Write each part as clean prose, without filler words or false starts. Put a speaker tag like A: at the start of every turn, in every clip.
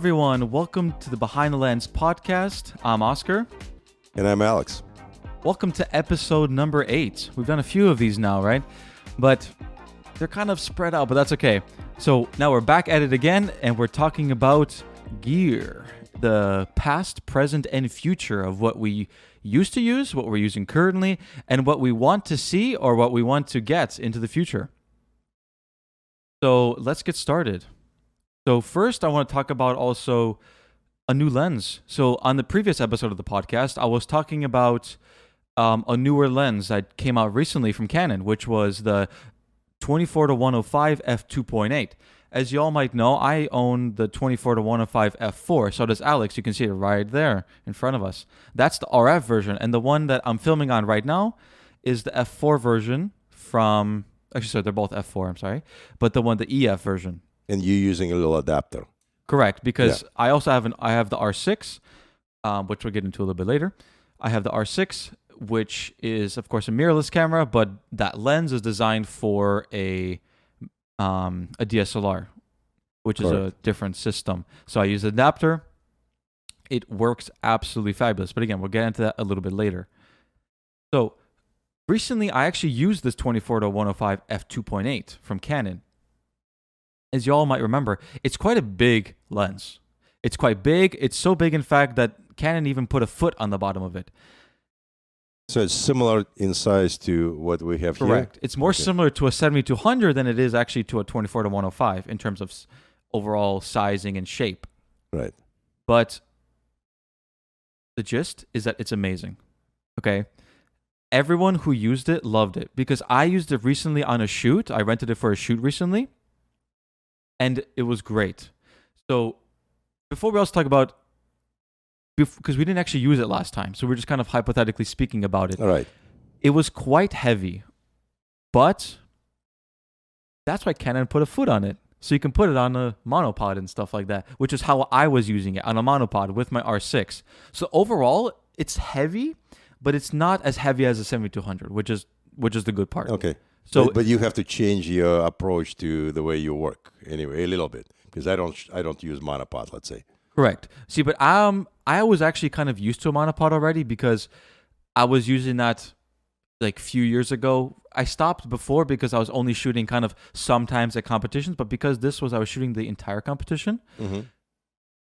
A: everyone. Welcome to the Behind the Lens podcast. I'm Oscar.
B: And I'm Alex.
A: Welcome to episode number 8. We've done a few of these now, right? But they're kind of spread out, but that's okay. So now we're back at it again, and we're talking about gear. The past, present, and future of what we used to use, what we're using currently, and what we want to see or what we want to get into the future. So let's get started. So first, I want to talk about also a new lens. So on the previous episode of the podcast, I was talking about a newer lens that came out recently from Canon, which was the 24-105 f2.8. As you all might know, I own the 24-105 f4. So does Alex. You can see it right there in front of us. That's the RF version. And the one that I'm filming on right now is the f4 version from... Actually, sorry, they're both f4, I'm sorry. But the EF version.
B: And you using a little adapter.
A: Correct, because I also have the R6, which we'll get into a little bit later. I have the R6, which is, of course, a mirrorless camera, but that lens is designed for a DSLR, which is a different system. So I use an adapter. It works absolutely fabulous. But again, we'll get into that a little bit later. So recently, I actually used this 24-105 f2.8 from Canon. As you all might remember, it's quite a big lens. It's quite big. It's so big, in fact, that Canon even put a foot on the bottom of it.
B: So it's similar in size to what we have here?
A: Correct. It's more similar to a 7200 than it is actually to a 24-105 in terms of overall sizing and shape.
B: Right.
A: But the gist is that it's amazing. Okay? Everyone who used it loved it because I used it recently on a shoot. I rented it for a shoot recently. And it was great. So before we also talk about, because we didn't actually use it last time, so we're just kind of hypothetically speaking about it.
B: All right.
A: It was quite heavy, but that's why Canon put a foot on it. So you can put it on a monopod and stuff like that, which is how I was using it, on a monopod with my R6. So overall, it's heavy, but it's not as heavy as a 7200, which is the good part.
B: Okay.
A: So,
B: but you have to change your approach to the way you work anyway, a little bit, because I don't use monopod, let's say.
A: Correct. See, but I was actually kind of used to a monopod already because I was using that like a few years ago. I stopped before because I was only shooting kind of sometimes at competitions, but because I was shooting the entire competition,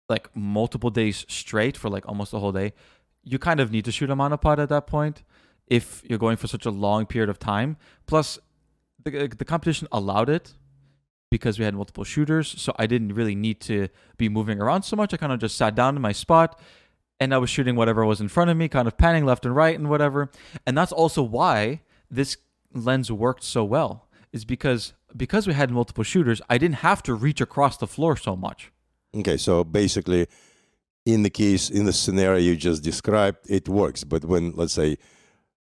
A: like multiple days straight for like almost the whole day, you kind of need to shoot a monopod at that point if you're going for such a long period of time. Plus, the competition allowed it because we had multiple shooters, so I didn't really need to be moving around so much. I kind of just sat down in my spot, and I was shooting whatever was in front of me, kind of panning left and right and whatever. And that's also why this lens worked so well, is because we had multiple shooters, I didn't have to reach across the floor so much.
B: Okay, so basically, in the scenario you just described, it works. But when, let's say,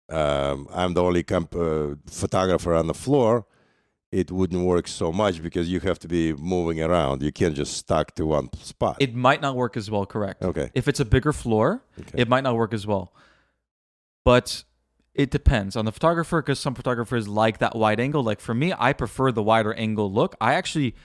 B: I'm the only photographer on the floor, it wouldn't work so much because you have to be moving around. You can't just stuck to one spot.
A: It might not work as well, correct.
B: Okay.
A: If it's a bigger floor, it might not work as well. But it depends on the photographer, because some photographers like that wide angle. Like for me, I prefer the wider angle look. I actually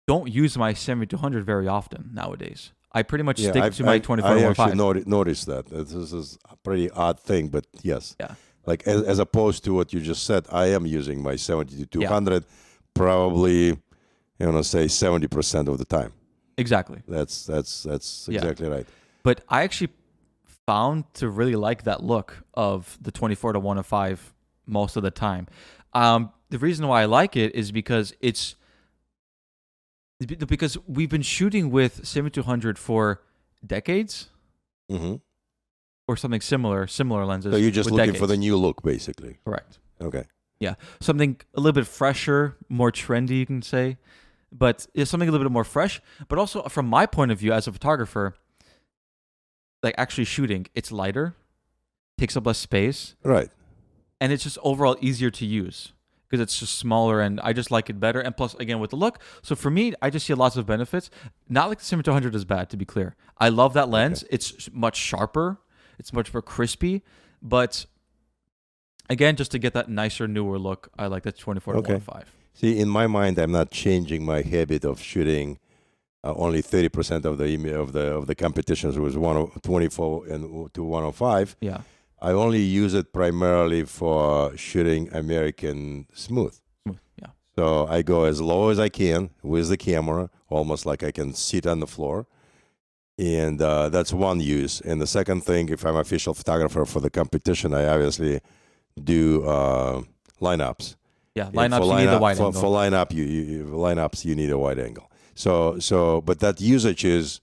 A: don't use my 7200 very often nowadays. I pretty much stick to my 24-105.
B: I actually noticed that. This is a pretty odd thing, but yes.
A: Yeah.
B: Like as opposed to what you just said, I am using my 7200 probably, say 70% of the time.
A: Exactly.
B: That's exactly right.
A: But I actually found to really like that look of the 24-105 most of the time. The reason why I like it is because we've been shooting with 7200 for decades.
B: Mm-hmm.
A: Or something similar lenses.
B: So you're just looking
A: decades.
B: for the new look, basically.
A: Correct.
B: Okay.
A: Yeah. Something a little bit fresher, more trendy, you can say. But it's something a little bit more fresh. But also, from my point of view as a photographer, like actually shooting, it's lighter, takes up less space.
B: Right.
A: And it's just overall easier to use because it's just smaller, and I just like it better. And plus, again, with the look. So for me, I just see lots of benefits. Not like the 7200 is bad, to be clear. I love that lens. Okay. It's much sharper. It's much more crispy, but again, just to get that nicer, newer look, I like the 24-105.
B: See, in my mind, I'm not changing my habit of shooting only 30% of the competitions was 24 and to 105.
A: Yeah.
B: I only use it primarily for shooting American smooth.
A: Yeah.
B: So I go as low as I can with the camera, almost like I can sit on the floor. And that's one use. And the second thing, if I'm official photographer for the competition, I obviously do lineups.
A: Yeah, lineups, you need the wide angle.
B: For lineups, you need a wide angle. But that usage is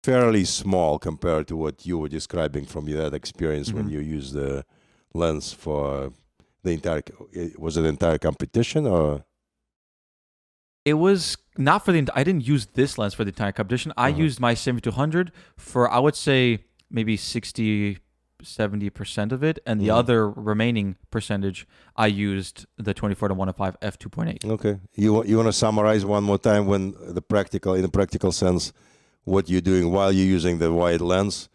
B: fairly small compared to what you were describing from that experience when you use the lens for the entire. Was it entire competition or?
A: It was not for I didn't use this lens for the entire competition. I used my 7200 for, I would say, maybe 60-70% of it, and the other remaining percentage I used the 24-105 f2.8.
B: Okay, you want to summarize one more time in the practical sense what you're doing while you're using the wide lens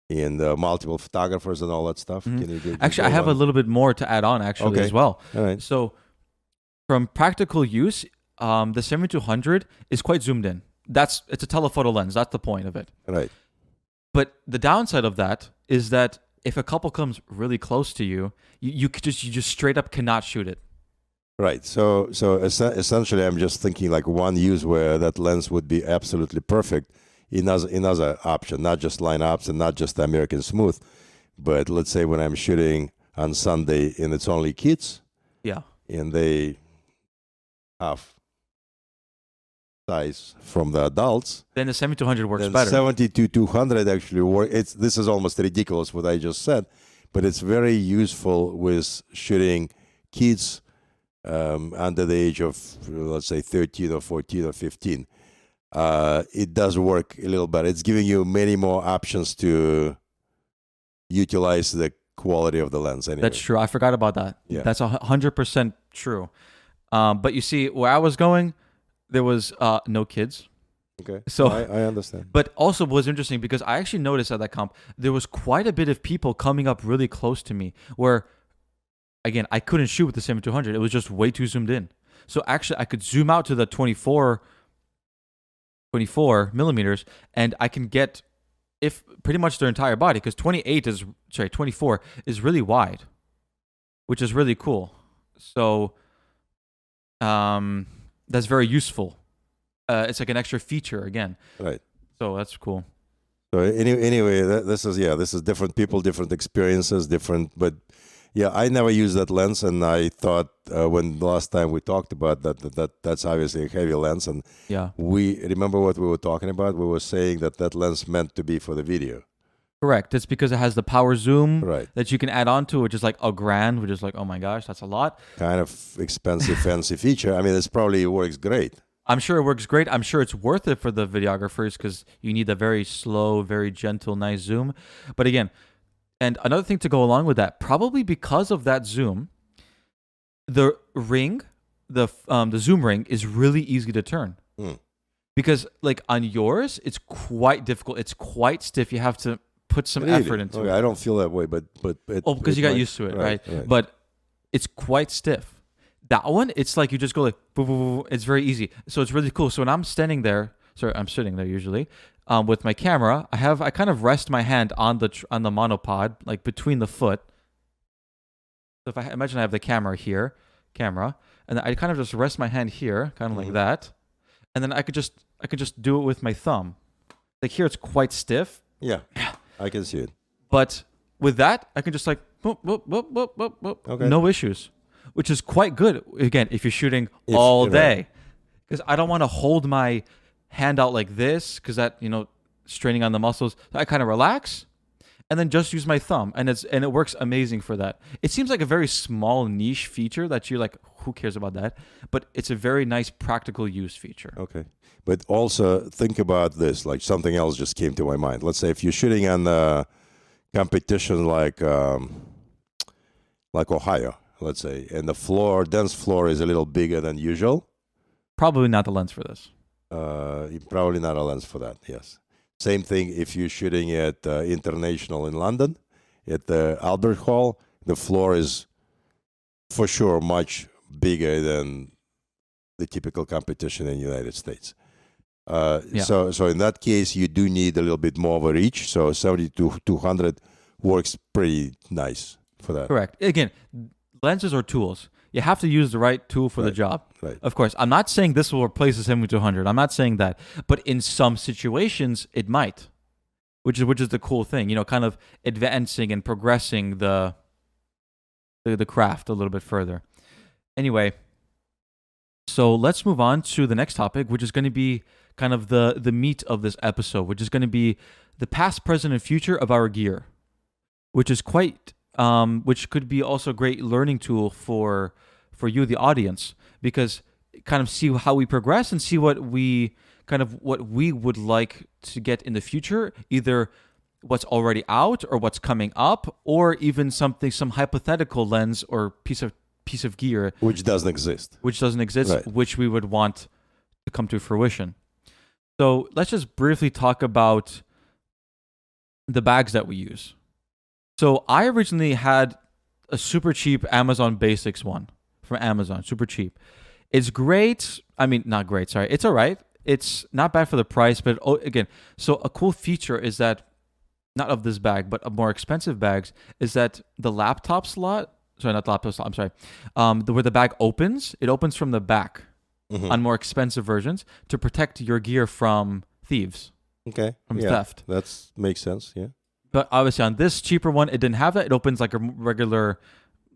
B: and multiple photographers and all that stuff. Can you
A: actually, I have a little bit more to add on actually as well.
B: All right.
A: So from practical use, the 7200 is quite zoomed in. It's a telephoto lens. That's the point of it.
B: Right.
A: But the downside of that is that if a couple comes really close to you, you just straight up cannot shoot it.
B: Right. So essentially, I'm just thinking like one use where that lens would be absolutely perfect. Another option, not just lineups and not just the American smooth, but let's say when I'm shooting on Sunday and it's only kids.
A: Yeah.
B: And they have size from the adults,
A: then the 7200 works
B: then
A: better.
B: 70-200 actually work. This is almost ridiculous what I just said, but it's very useful with shooting kids under the age of, let's say, 13 or 14 or 15. It does work a little better. It's giving you many more options to utilize the quality of the lens. Anyway.
A: That's true. I forgot about that.
B: Yeah.
A: That's 100% true. But you see, where I was going, there was no kids.
B: Okay.
A: So
B: I understand.
A: But also was interesting because I actually noticed at that comp, there was quite a bit of people coming up really close to me where, again, I couldn't shoot with the 7200. It was just way too zoomed in. So actually, I could zoom out to the 24 millimeters and I can get pretty much their entire body, because 24 is really wide, which is really cool. So that's very useful. It's like an extra feature again.
B: Right.
A: So that's cool.
B: So anyway, this is different people, different experiences, different. But yeah, I never used that lens, and I thought when the last time we talked about that's obviously a heavy lens, and
A: yeah,
B: we remember what we were talking about. We were saying that lens meant to be for the video.
A: Correct. It's because it has the power zoom
B: that
A: you can add on to, which is like $1,000, which is like, oh my gosh, that's a lot.
B: Kind of expensive, fancy feature. I mean, it probably works great.
A: I'm sure it works great. I'm sure it's worth it for the videographers because you need a very slow, very gentle, nice zoom. But again, and another thing to go along with that, probably because of that zoom, the ring, the zoom ring is really easy to turn. Because like on yours, it's quite difficult. It's quite stiff. You have to put some effort into it.
B: I don't feel that way, but
A: because you got used to it, right? But it's quite stiff. That one, it's like you just go like, boo, boo, boo. It's very easy. So it's really cool. So when I'm standing there, I'm sitting there usually with my camera. I kind of rest my hand on the monopod, like between the foot. So if I imagine I have the camera here, and then I kind of just rest my hand here, kind of like that, and then I could just do it with my thumb. Like here, it's quite stiff.
B: Yeah. I can see it.
A: But with that, I can just like, boop, boop, boop, boop, boop, boop.
B: Okay.
A: No issues, which is quite good. Again, if you're shooting all day, because I don't want to hold my hand out like this, because that, straining on the muscles. I kind of relax and then just use my thumb, and it works amazing for that. It seems like a very small niche feature that you're like, who cares about that? But it's a very nice practical use feature.
B: Okay. But also think about this, like something else just came to my mind. Let's say if you're shooting on a competition like Ohio, let's say, and the dance floor is a little bigger than usual.
A: Probably not the lens for this.
B: Probably not a lens for that, yes. Same thing if you're shooting at International in London, at the Albert Hall, the floor is for sure much bigger than the typical competition in the United States.
A: Yeah.
B: So in that case, you do need a little bit more of a reach. So 70 to 200 works pretty nice for that.
A: Correct. Again, lenses are tools. You have to use the right tool for the job.
B: Right.
A: Of course, I'm not saying this will replace the 70-200. I'm not saying that, but in some situations it might, which is the cool thing. Kind of advancing and progressing the craft a little bit further. Anyway, so let's move on to the next topic, which is going to be kind of the meat of this episode, which is going to be the past, present, and future of our gear, which is which could be also a great learning tool for you, the audience, because kind of see how we progress and see what we would like to get in the future, either what's already out or what's coming up, or even some hypothetical lens or piece of gear
B: Which doesn't exist.
A: Right. Which we would want to come to fruition. So let's just briefly talk about the bags that we use. So I originally had a super cheap Amazon Basics one from Amazon, super cheap. It's great. I mean, not great, sorry. It's all right. It's not bad for the price, but again, so a cool feature is that, not of this bag, but of more expensive bags, is that the laptop slot, sorry, not the laptop slot, I'm sorry, where the bag opens, it opens from the back on more expensive versions to protect your gear from thieves.
B: Okay.
A: From theft.
B: That makes sense, yeah.
A: But obviously on this cheaper one, it didn't have that. It opens like a regular,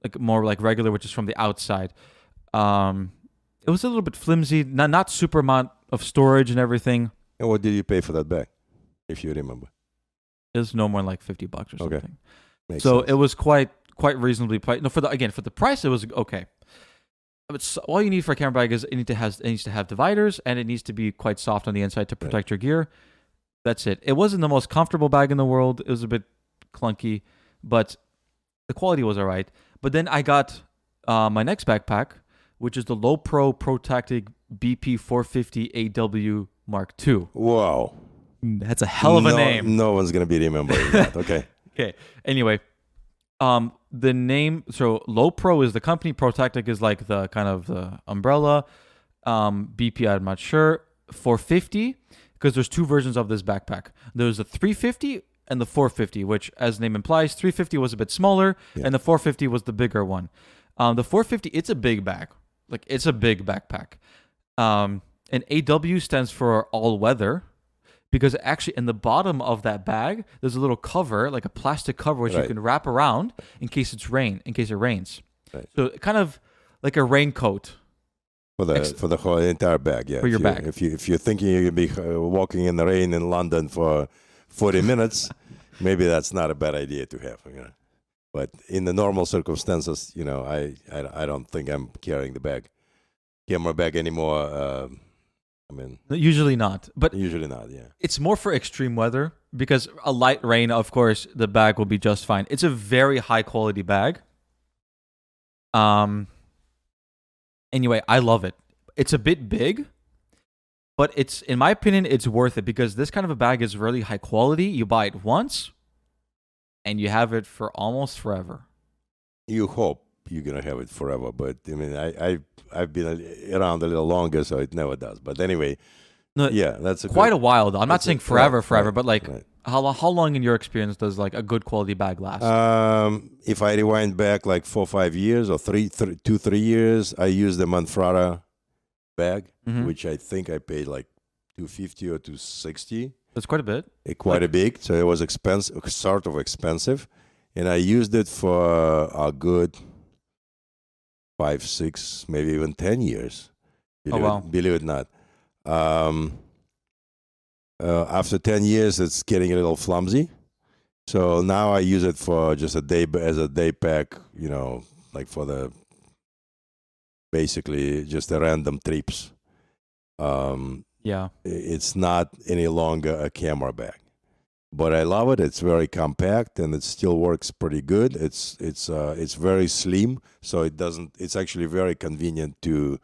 A: which is from the outside. It was a little bit flimsy, not super amount of storage and everything.
B: And what did you pay for that bag, if you remember?
A: It was no more than like $50 or something.
B: Okay. Makes
A: so
B: sense.
A: it was quite reasonably priced. No, for the price, it was okay. But all you need for a camera bag is it needs to have dividers, and it needs to be quite soft on the inside to protect your gear. That's it. It wasn't the most comfortable bag in the world. It was a bit clunky, but the quality was all right. But then I got my next backpack, which is the Low Pro Protactic BP 450 AW Mark II.
B: Wow.
A: That's a hell of a name.
B: No one's going to be remembering that. Okay.
A: Okay. Anyway, the name, so Low Pro is the company, Protactic is like the kind of the umbrella. BP, I'm not sure. 450, because there's two versions of this backpack. There's the 350 and the 450, which, as the name implies, 350 was a bit smaller, and the 450 was the bigger one. The 450, it's a big bag. Like, it's a big backpack. And AW stands for all weather, because actually in the bottom of that bag, there's a little cover, like a plastic cover, which you can wrap around in case it rains. Right. So kind of like a raincoat.
B: For the whole entire bag, yeah.
A: For your bag.
B: If you're thinking you're going to be walking in the rain in London for 40 minutes, maybe that's not a bad idea to have. But in the normal circumstances, I don't think I'm carrying the camera bag anymore.
A: Usually not. But
B: usually not, yeah.
A: It's more for extreme weather, because a light rain, of course, the bag will be just fine. It's a very high quality bag. Anyway, I love it. It's a bit big, but in my opinion, it's worth it, because this kind of a bag is really high quality. You buy it once, and you have it for almost forever.
B: You hope you're gonna have it forever, but I've been around a little longer, so it never does. But anyway, that's
A: quite a while though. I'm not saying forever,
B: right,
A: but like how long in your experience does like a good quality bag last?
B: If I rewind back like 4 or 5 years or 3 years, I used the Manfrotto bag, which I think I paid like $250 or $260.
A: That's quite a bit.
B: Quite a big, so it was expensive, sort of expensive, and I used it for a good 5, 6, maybe even 10 years. Believe it or not. After 10 years, it's getting a little flimsy. So now I use it for just as a day pack, like for basically just the random trips. It's not any longer a camera bag, but I love it. It's very compact and it still works pretty good. It's very slim, so it's actually very convenient to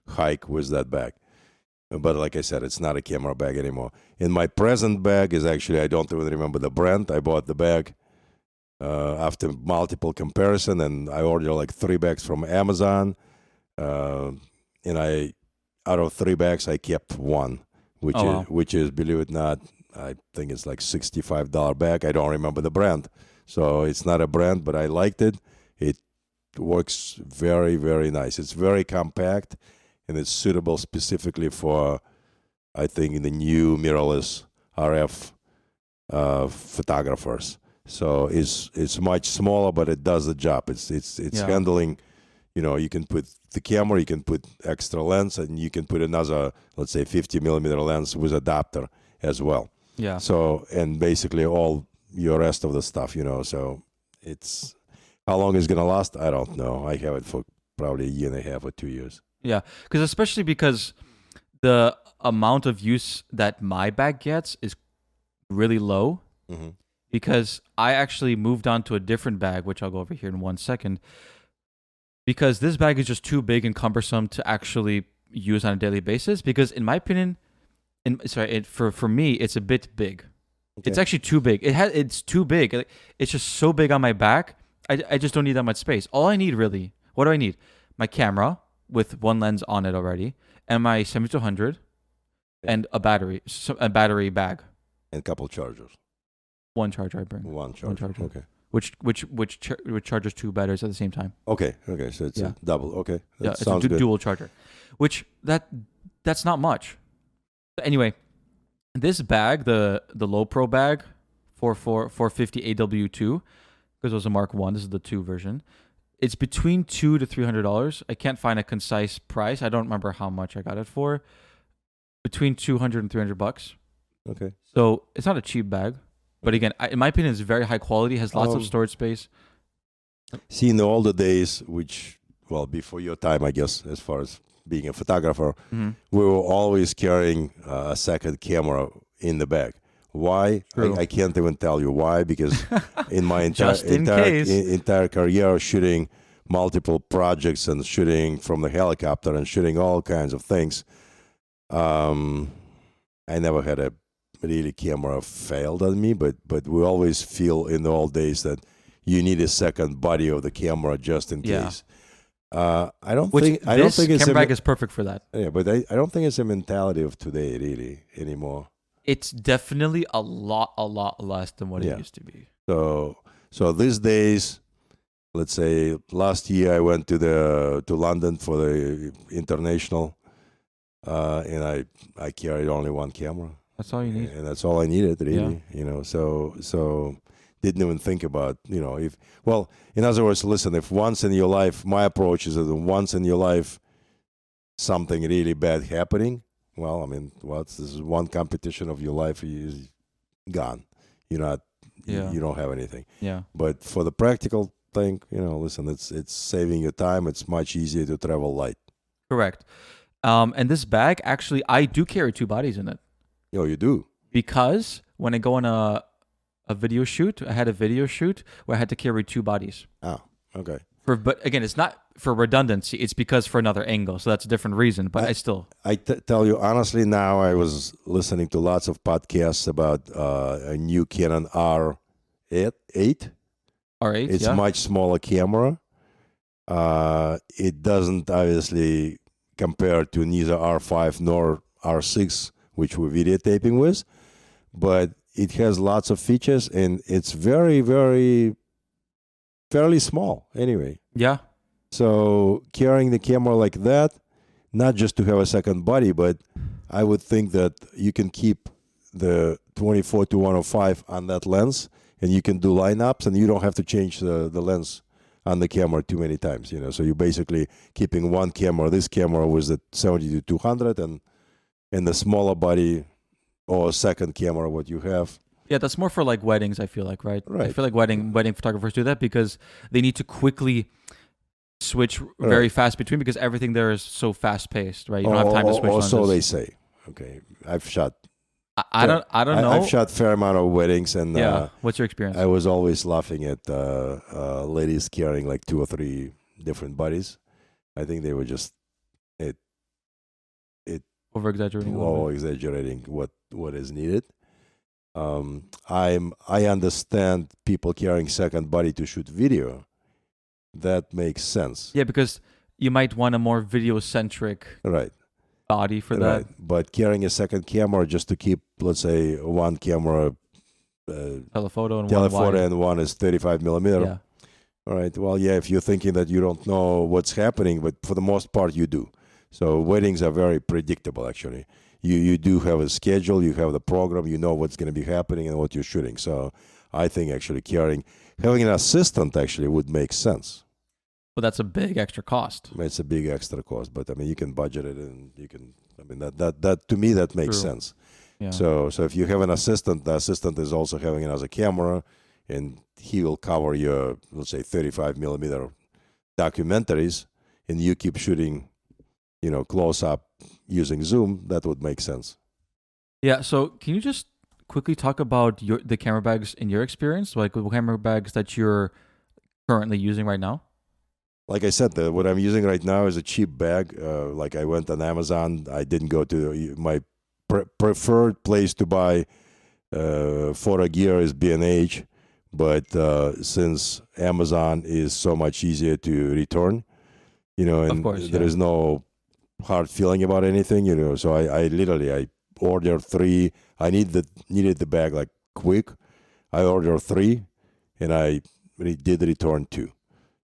B: hike with that bag. But like I said, it's not a camera bag anymore. In my present bag is actually, I don't even remember the brand. I bought the bag after multiple comparison, and I ordered like 3 bags from Amazon. And out of 3 bags, I kept one, which
A: Oh,
B: is
A: wow.
B: which is, believe it or not, I think it's like $65 bag. I don't remember the brand, so it's not a brand, but I liked it. It works very, very nice. It's very compact, and it's suitable specifically for, I think, the new mirrorless RF photographers. So it's much smaller, but it does the job. It's
A: Yeah.
B: handling. You can put the camera, you can put extra lens, and you can put another, let's say, 50 millimeter lens with adapter as well.
A: Yeah.
B: So, and basically all your rest of the stuff, so it's, how long it's going to last, I don't know. I have it for probably a year and a half or 2 years.
A: Yeah. Especially because the amount of use that my bag gets is really low.
B: Mm-hmm.
A: Because I actually moved on to a different bag, which I'll go over here in 1 second. Because this bag is just too big and cumbersome to actually use on a daily basis. Because in my opinion, for me, it's a bit big.
B: Okay.
A: It's actually too big. It's too big. It's just so big on my back. I just don't need that much space. All I need really, what do I need? My camera with one lens on it already, and my 7200, and a battery bag.
B: And a couple chargers.
A: One charger I bring.
B: One charger. Okay.
A: Which charges two batteries at the same time.
B: Okay. So it's a double. Okay. That
A: It's
B: sounds
A: a
B: good.
A: dual charger. Which that's not much. Anyway, this bag, the low pro bag, 450 AW2, because it was a Mark 1. This is the 2 version. It's between $200 to $300. I can't find a concise price. I don't remember how much I got it for. Between $200 and $300.
B: Okay.
A: So it's not a cheap bag. But again, in my opinion, it's very high quality, has lots of storage space.
B: See, in the older days, before your time, I guess, as far as being a photographer,
A: Mm-hmm.
B: we were always carrying a second camera in the bag. Why? I can't even tell you why, because in my entire career shooting multiple projects and shooting from the helicopter and shooting all kinds of things, I never had a really camera failed on me, but we always feel in the old days that you need a second body of the camera just in case. I don't think it's
A: camera bag is perfect for that.
B: Yeah, but I don't think it's a mentality of today really anymore.
A: It's definitely a lot less than what it used to be.
B: So these days, let's say last year I went to London for the international, and I carried only one camera.
A: That's all you need.
B: And that's all I needed, really. So didn't even think about, in other words, listen, if once in your life, my approach is that once in your life, something really bad happening, this is one competition of your life is gone. You don't have anything.
A: Yeah.
B: But for the practical thing, listen, it's saving your time. It's much easier to travel light.
A: Correct. And this bag, actually, I do carry 2 bodies in it.
B: Oh, you do?
A: Because when I go on a video shoot, I had a video shoot where I had to carry 2 bodies.
B: Oh, okay.
A: But again, it's not for redundancy. It's because for another angle. So that's a different reason. But I
B: tell you honestly, now I was listening to lots of podcasts about a new Canon R8.
A: R8,
B: It's a much smaller camera. It doesn't obviously compare to neither R5 nor R6, which we're videotaping with, but it has lots of features, and it's very, very fairly small anyway.
A: Yeah.
B: So carrying the camera like that, not just to have a second body, but I would think that you can keep the 24 to 105 on that lens, and you can do lineups, and you don't have to change the lens on the camera too many times. So you're basically keeping one camera, this camera with the 70 to 200, and the smaller body or second camera what you have.
A: Yeah, that's more for like weddings, I feel like, right?
B: Right.
A: I feel like wedding photographers do that because they need to quickly switch very fast between, because everything there is so fast paced, right? You don't have time to switch lenses.
B: So they say. Okay, I've shot.
A: I don't know.
B: I've shot a fair amount of weddings, and
A: what's your experience?
B: I was always laughing at ladies carrying like 2 or 3 different bodies. I think they were just
A: over-exaggerating
B: what is needed. I understand people carrying second body to shoot video. That makes sense.
A: Yeah, because you might want a more video-centric
B: right
A: body for
B: Right.
A: that.
B: But carrying a second camera just to keep, let's say, one camera
A: Telephoto and one
B: telephoto
A: wide.
B: and one is 35 millimeter.
A: Yeah.
B: All right. Well, yeah, if you're thinking that you don't know what's happening, but for the most part you do. So weddings are very predictable, actually. You do have a schedule, you have the program, you know what's going to be happening and what you're shooting. So I think actually having an assistant actually would make sense.
A: But that's a big extra cost.
B: It's a big extra cost, but I mean, you can budget it and you can, I mean, that to me, that makes
A: True.
B: sense.
A: Yeah.
B: So if you have an assistant, the assistant is also having another camera, and he will cover your, let's say, 35 millimeter documentaries, and you keep shooting, close up using Zoom. That would make sense.
A: Yeah. So can you just quickly talk about the camera bags in your experience, like the camera bags that you're currently using right now?
B: Like I said, what I'm using right now is a cheap bag. Like I went on Amazon. I didn't go to my preferred place to buy photo gear is B&H, but since Amazon is so much easier to return, and
A: Of course,
B: there is no hard feeling about anything, so I literally ordered 3. I needed the bag like quick. I ordered 3, and I did return 2.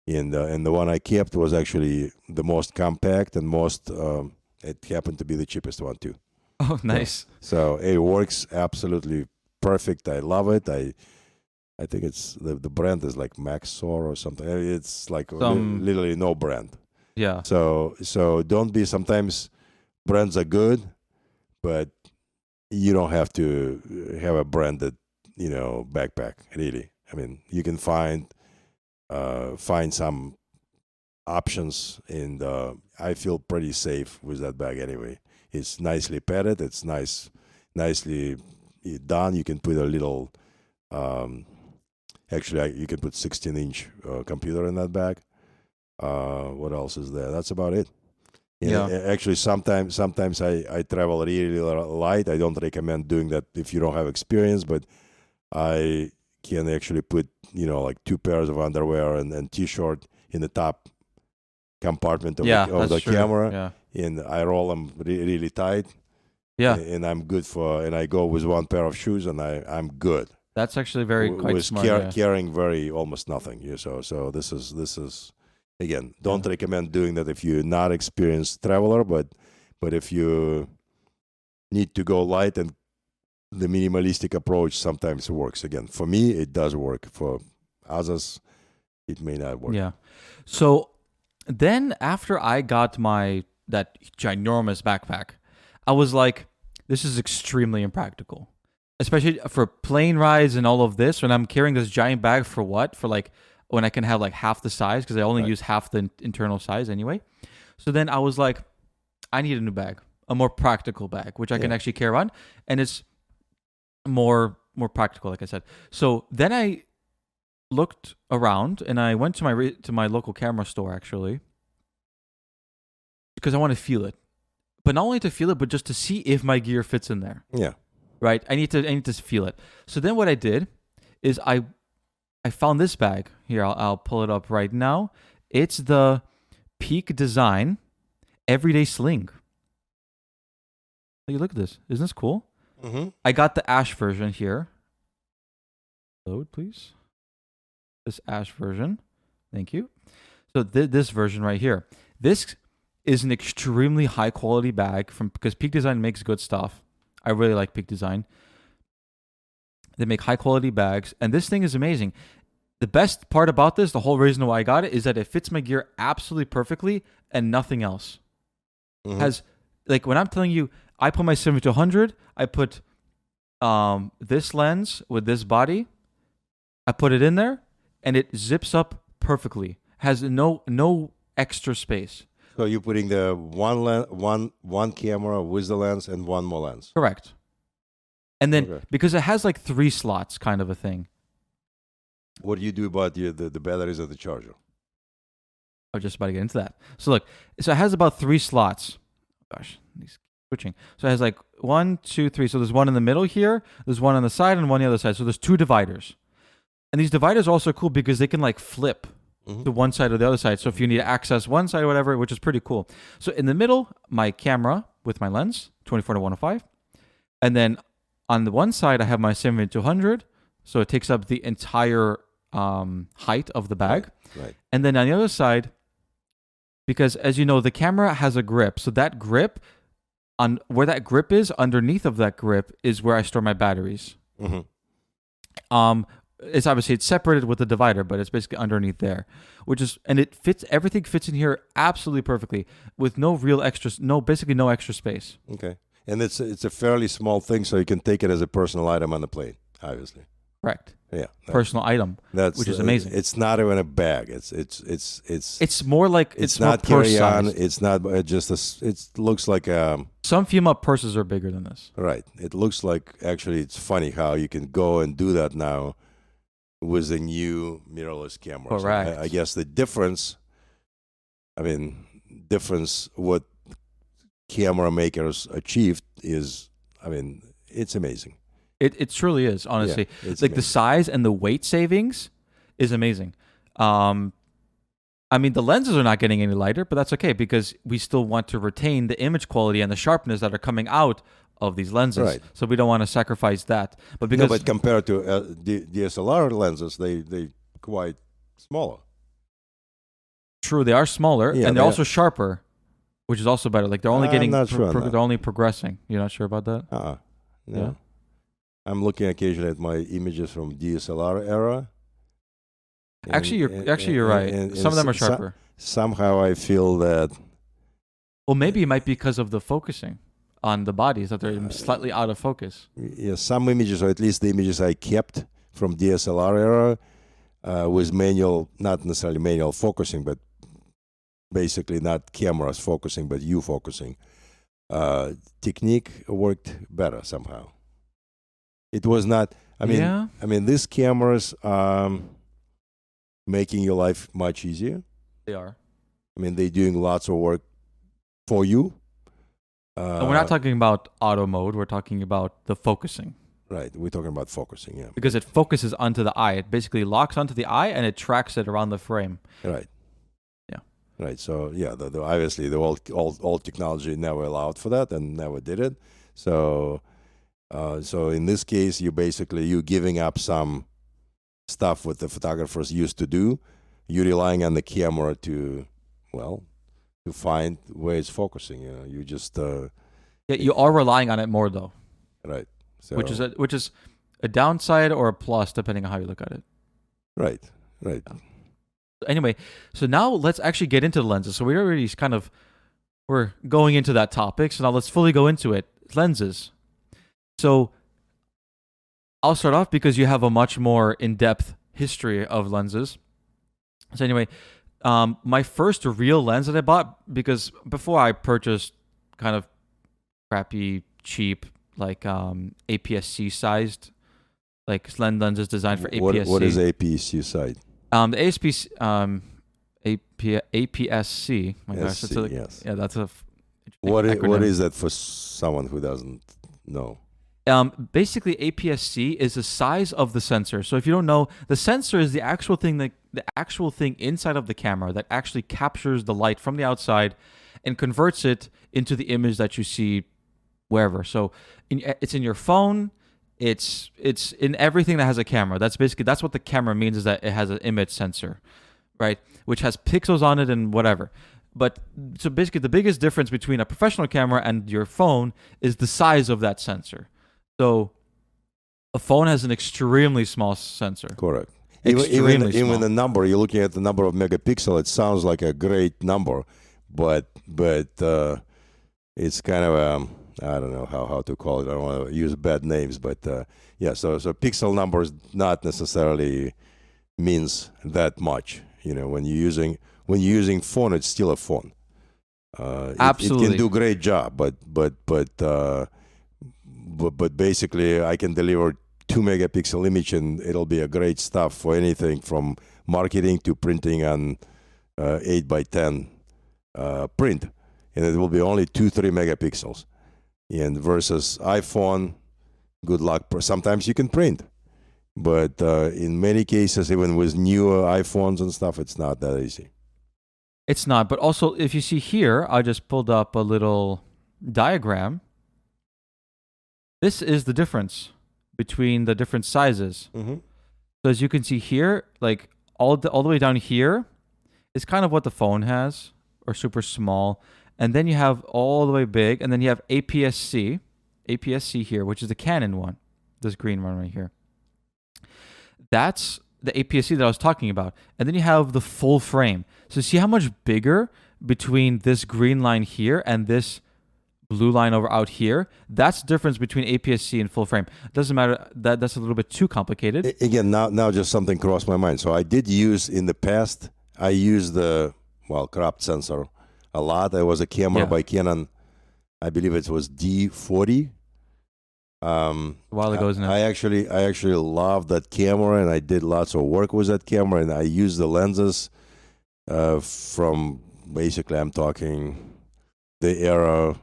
B: And the one I kept was actually the most compact and it happened to be the cheapest one too.
A: Oh, nice.
B: So it works absolutely perfect. I love it. I think it's the brand is like Maxor or something. It's like literally no brand.
A: Yeah.
B: So don't be. Sometimes brands are good, but you don't have to have a branded backpack. Really, I mean, you can find some options, and I feel pretty safe with that bag anyway. It's nicely padded. It's nicely done. You can put a little. Actually, you can put 16-inch computer in that bag. What else is there? That's about it.
A: Yeah.
B: Actually, sometimes I travel really light. I don't recommend doing that if you don't have experience, but I can actually put like 2 pairs of underwear and t-shirt in the top compartment of the camera, and I roll them really tight.
A: Yeah.
B: And I'm good and I go with 1 pair of shoes, and I'm good.
A: That's actually quite smart.
B: Carrying almost nothing. So this is again, don't recommend doing that if you're not experienced traveler, but if you need to go light, and the minimalistic approach sometimes works. Again, for me, it does work. For others, it may not work.
A: Yeah. So then after I got that ginormous backpack, I was like, this is extremely impractical, especially for plane rides and all of this. When I'm carrying this giant bag for what? For like when I can have like half the size, because I only use half the internal size anyway. So then I was like, I need a new bag, a more practical bag, which I can actually carry around, and it's more practical, like I said. So then I looked around, and I went to my local camera store actually, because I want to feel it, but not only to feel it, but just to see if my gear fits in there.
B: Yeah.
A: Right. I need to feel it. So then what I did is I found this bag here. I'll pull it up right now. It's the Peak Design Everyday Sling. Look at this. Isn't this cool?
B: Mm-hmm.
A: I got the ash version here. Load, please. This ash version. Thank you. So this version right here. This is an extremely high quality bag because Peak Design makes good stuff. I really like Peak Design. They make high quality bags, and this thing is amazing. The best part about this, the whole reason why I got it, is that it fits my gear absolutely perfectly and nothing else.
B: Mm-hmm.
A: Has, like, when I'm telling you, I put my 70-100, I put this lens with this body, I put it in there, and it zips up perfectly. Has no extra space.
B: So you're putting the one camera with the lens and one more lens.
A: Correct. And then because it has like 3 slots, kind of a thing.
B: What do you do about the batteries of the charger?
A: I was just about to get into that. So look, so it has about 3 slots. Gosh, these switching. So it has like 1, 2, 3. So there's one in the middle here, there's one on the side, and one on the other side. So there's 2 dividers. And these dividers are also cool because they can like flip to one side or the other side. So if you need to access one side or whatever, which is pretty cool. So in the middle, my camera, with my lens, 24 to 105. And then on the one side, I have my 70-200, so it takes up the entire height of the bag.
B: Right.
A: And then on the other side, because as you know, the camera has a grip, so that grip, on where that grip is, underneath of that grip is where I store my batteries. It's obviously it's separated with the divider, but it's basically underneath there, and it fits. Everything fits in here absolutely perfectly with no real extras, basically no extra space.
B: Okay. And it's a fairly small thing, so you can take it as a personal item on the plane, obviously.
A: Correct.
B: Yeah.
A: Personal item, which is amazing.
B: It's not even a bag.
A: It's more like
B: it's
A: more
B: not carry on.
A: purse-sized.
B: It's not just it looks like
A: Some female purses are bigger than this.
B: right. It looks like actually it's funny how you can go and do that now with the new mirrorless cameras.
A: Correct.
B: I guess the difference. What camera makers achieved is, it's amazing.
A: It truly is, honestly.
B: Yeah, it's
A: like
B: amazing.
A: the size and the weight savings is amazing. The lenses are not getting any lighter, but that's okay because we still want to retain the image quality and the sharpness that are coming out of these lenses.
B: Right.
A: So we don't want to sacrifice that. But because
B: But compared to DSLR lenses, they quite smaller.
A: true, they are smaller
B: Yeah,
A: and
B: they
A: they're
B: are.
A: also sharper, which is also better. Like they're only
B: I'm
A: getting
B: not sure on that.
A: they're only progressing. You're not sure about that?
B: No.
A: Yeah.
B: I'm looking occasionally at my images from DSLR era.
A: Actually, you're right. Some of them are sharper.
B: Somehow I feel that
A: Well, maybe it might be because of the focusing on the bodies that they're slightly out of focus.
B: some images, or at least the images I kept from DSLR era, was manual, not necessarily manual focusing, but basically not cameras focusing, but you focusing. Technique worked better somehow. It was not. These cameras making your life much easier.
A: They are.
B: They're doing lots of work for you.
A: And we're not talking about auto mode. We're talking about the focusing.
B: Right. We're talking about focusing, yeah.
A: Because it focuses onto the eye. It basically locks onto the eye and it tracks it around the frame.
B: Right.
A: Yeah.
B: Right. So yeah, obviously the old technology never allowed for that and never did it. So in this case, you're giving up some stuff what the photographers used to do. You're relying on the camera to find where it's focusing. You just
A: you are relying on it more though.
B: right. So,
A: Which is a downside or a plus depending on how you look at it.
B: right.
A: Anyway, so now let's actually get into the lenses. So we're going into that topic. So now let's fully go into it. Lenses. So I'll start off because you have a much more in-depth history of lenses. So anyway, my first real lens that I bought, because before I purchased kind of crappy, cheap, like APS-C sized, like lens lenses designed for APS-C.
B: What is APS-C side?
A: The APS-C. My gosh,
B: SC, yes.
A: Yeah, that's a.
B: What
A: acronym.
B: is that for someone who doesn't know?
A: Basically, APS-C is the size of the sensor. So if you don't know, the sensor is the actual thing inside of the camera that actually captures the light from the outside and converts it into the image that you see wherever. So it's in your phone. It's in everything that has a camera. That's what the camera means, is that it has an image sensor, right? Which has pixels on it and whatever. But so basically, the biggest difference between a professional camera and your phone is the size of that sensor. So a phone has an extremely small sensor.
B: Correct.
A: Extremely small.
B: Even the number, you're looking at the number of megapixel, it sounds like a great number, but it's kind of I don't know how to call it. I don't want to use bad names, but so pixel numbers not necessarily means that much. When you're using phone, it's still a phone.
A: Absolutely.
B: It can do great job, but basically I can deliver 2 megapixel image and it'll be a great stuff for anything from marketing to printing on 8x10 print, and it will be only 2-3 megapixels. And versus iPhone, good luck. Sometimes you can print, but in many cases, even with newer iPhones and stuff, it's not that easy.
A: It's not. But also, if you see here, I just pulled up a little diagram, this is the difference between the different sizes.
B: Mm-hmm.
A: So as you can see here, like all the way down here is kind of what the phone has, or super small. And then you have all the way big, and then you have APS-C here, which is the Canon one, this green one right here. That's the APS-C that I was talking about. And then you have the full frame. So see how much bigger between this green line here and this blue line over out here? That's the difference between APS-C and full frame. Doesn't matter, that's a little bit too complicated.
B: Again, now just something crossed my mind. So I did use in the past, I used the, cropped sensor a lot. There was a camera by Canon, I believe it was D40.
A: A while ago, isn't it?
B: I actually love that camera, and I did lots of work with that camera, and I used the lenses from basically, I'm talking the era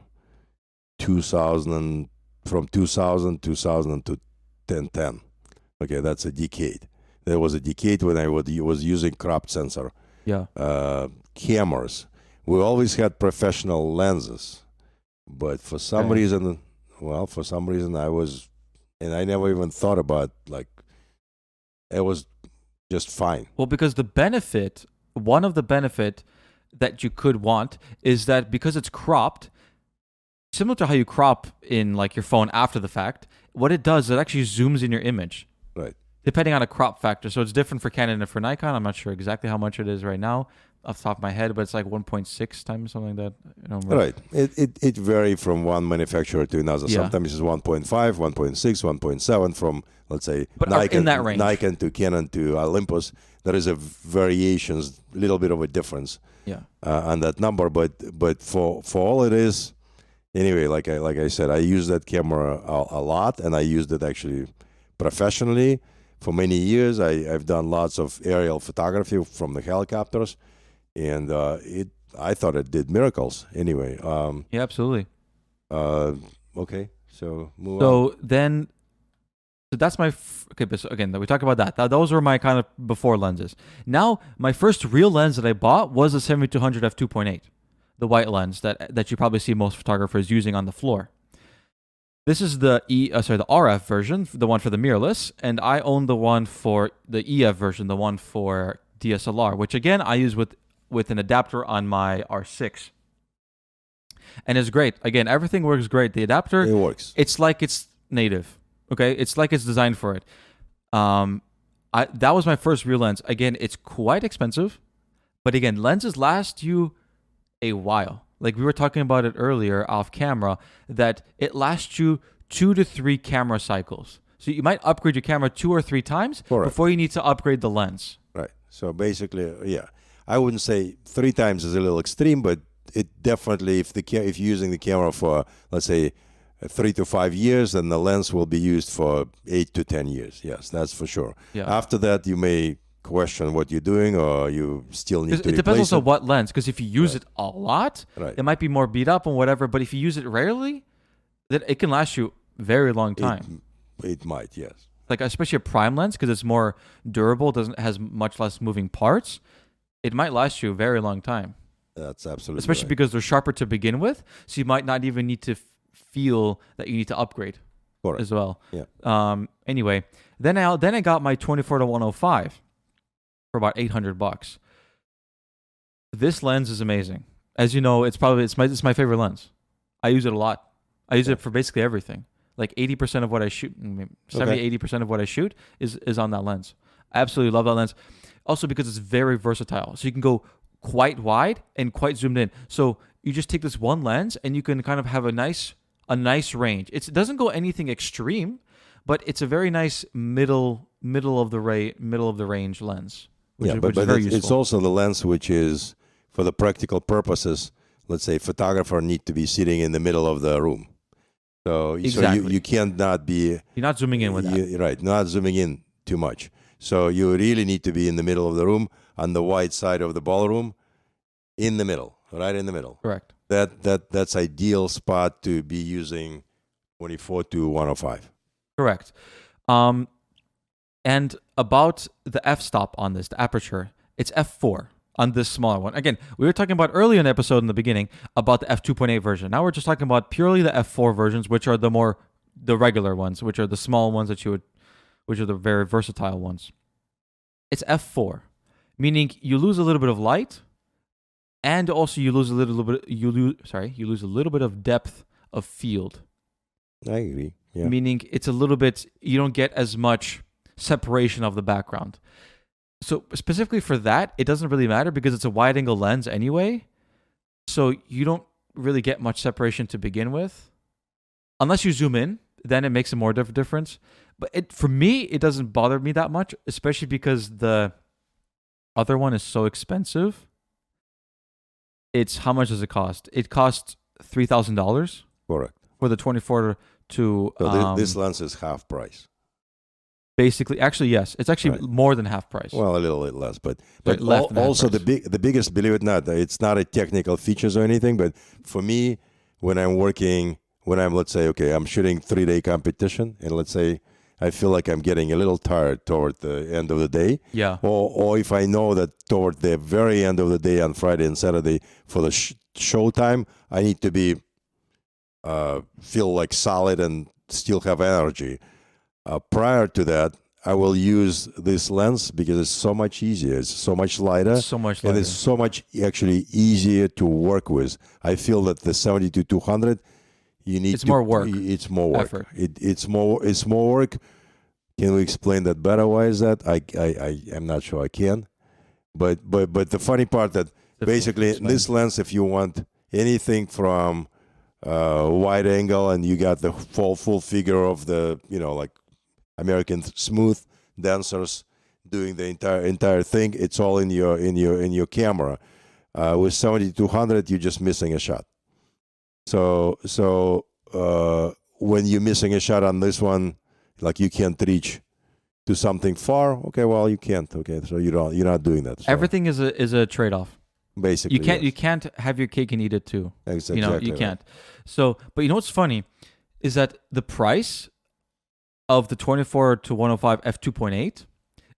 B: 2000, from 2000 to 2010. Okay, that's a decade. There was a decade when I was using cropped sensor cameras. We always had professional lenses, but for some reason, I was, and I never even thought about, like, it was just fine.
A: Well, because one of the benefit that you could want is that because it's cropped, similar to how you crop in like your phone after the fact, what it does, it actually zooms in your image.
B: Right.
A: Depending on a crop factor. So it's different for Canon and for Nikon. I'm not sure exactly how much it is right now off the top of my head, but it's like 1.6 times something like that.
B: Right. It varies from one manufacturer to another.
A: Yeah.
B: Sometimes it's 1.5, 1.6, 1.7 from, let's say,
A: But
B: Nikon,
A: in that range.
B: Nikon to Canon to Olympus. There is a variations, a little bit of a difference on that number. But for all it is, anyway, like I said, I use that camera a lot, and I used it actually professionally for many years. I've done lots of aerial photography from the helicopters, and I thought it did miracles. Anyway.
A: Yeah, absolutely.
B: Okay, so move on.
A: So that's my so again, we talked about that. Those were my kind of before lenses. Now, my first real lens that I bought was a 7200 f2.8, the white lens that you probably see most photographers using on the floor. This is the the RF version, the one for the mirrorless, and I own the one for the EF version, the one for DSLR, which again I use with an adapter on my R6. And it's great. Again, everything works great. The adapter,
B: it works.
A: It's like it's native. Okay, it's like it's designed for it. That was my first real lens. Again, it's quite expensive, but again, lenses last you a while. Like we were talking about it earlier off camera, that it lasts you 2 to 3 camera cycles. So you might upgrade your camera 2 or 3 times before you need to upgrade the lens.
B: Right. So basically, I wouldn't say 3 times is a little extreme, but it definitely, if you're using the camera for, let's say, 3 to 5 years, then the lens will be used for 8 to 10 years. Yes, that's for sure.
A: Yeah.
B: After that, you may question what you're doing, or you still need to replace it.
A: It depends also what lens, because if you use it a lot,
B: right,
A: it might be more beat up and whatever. But if you use it rarely, then it can last you a very long time.
B: It might, yes.
A: Like especially a prime lens, because it's more durable, has much less moving parts. It might last you a very long time.
B: That's absolutely
A: especially
B: right.
A: Because they're sharper to begin with, so you might not even need to feel that you need to upgrade as well.
B: Yeah.
A: Anyway, then I got my 24-105 for about $800. This lens is amazing. As you know, it's my favorite lens. I use it a lot. I use it for basically everything. Like 80% of what I shoot, 70-80% of what I shoot is on that lens. I absolutely love that lens. Also because it's very versatile. So you can go quite wide and quite zoomed in. So you just take this one lens and you can kind of have a nice range. It doesn't go anything extreme, but it's a very nice middle of the range lens. Which is very useful.
B: It's also the lens which is for the practical purposes. Let's say photographer need to be sitting in the middle of the room. So you can't not be.
A: You're not zooming in with that.
B: Right, not zooming in too much. So you really need to be in the middle of the room, on the wide side of the ballroom, in the middle, right in the middle.
A: Correct.
B: That's ideal spot to be using 24-105.
A: Correct. And about the f-stop on this, the aperture, it's f4. on this smaller one. Again, we were talking about earlier in the episode in the beginning about the f2.8 version. Now we're just talking about purely the f4 versions, which are the regular ones, which are the small ones which are the very versatile ones. It's f4, meaning you lose a little bit of light, and also you lose a little bit of depth of field.
B: I agree. Yeah.
A: Meaning it's a little bit, you don't get as much separation of the background. So specifically for that, it doesn't really matter because it's a wide angle lens anyway. So you don't really get much separation to begin with. Unless you zoom in, then it makes a more difference. But for me, it doesn't bother me that much, especially because the other one is so expensive. How much does it cost? It costs $3,000.
B: Correct.
A: For the 24 to...
B: So this lens is half price.
A: Basically, actually, yes. It's actually more than half price.
B: Well, a little bit less, but
A: also
B: the biggest, believe it or not, it's not a technical features or anything, but for me, let's say, okay, I'm shooting 3-day competition, and let's say I feel like I'm getting a little tired toward the end of the day.
A: Yeah.
B: Or if I know that toward the very end of the day on Friday and Saturday for the show time, I need to be feel like solid and still have energy. Prior to that, I will use this lens because it's so much easier. It's so much lighter. And it's so much actually easier to work with. I feel that the 70-200, it's more work. It's more work.
A: Effort.
B: It's more work. Can we explain that better? Why is that? I'm not sure I can. But the funny part that basically in this lens, if you want anything from wide angle and you got the full figure of the, like American smooth dancers doing the entire thing, it's all in your camera. With 70-200, you're just missing a shot. So when you're missing a shot on this one, like you can't reach to something far. Okay, well you can't. Okay, so you're not doing that. So.
A: Everything is a trade-off.
B: Basically,
A: you can't have your cake and eat it too.
B: Exactly.
A: You can't. So, but what's funny is that the price of the 24 to 105 f2.8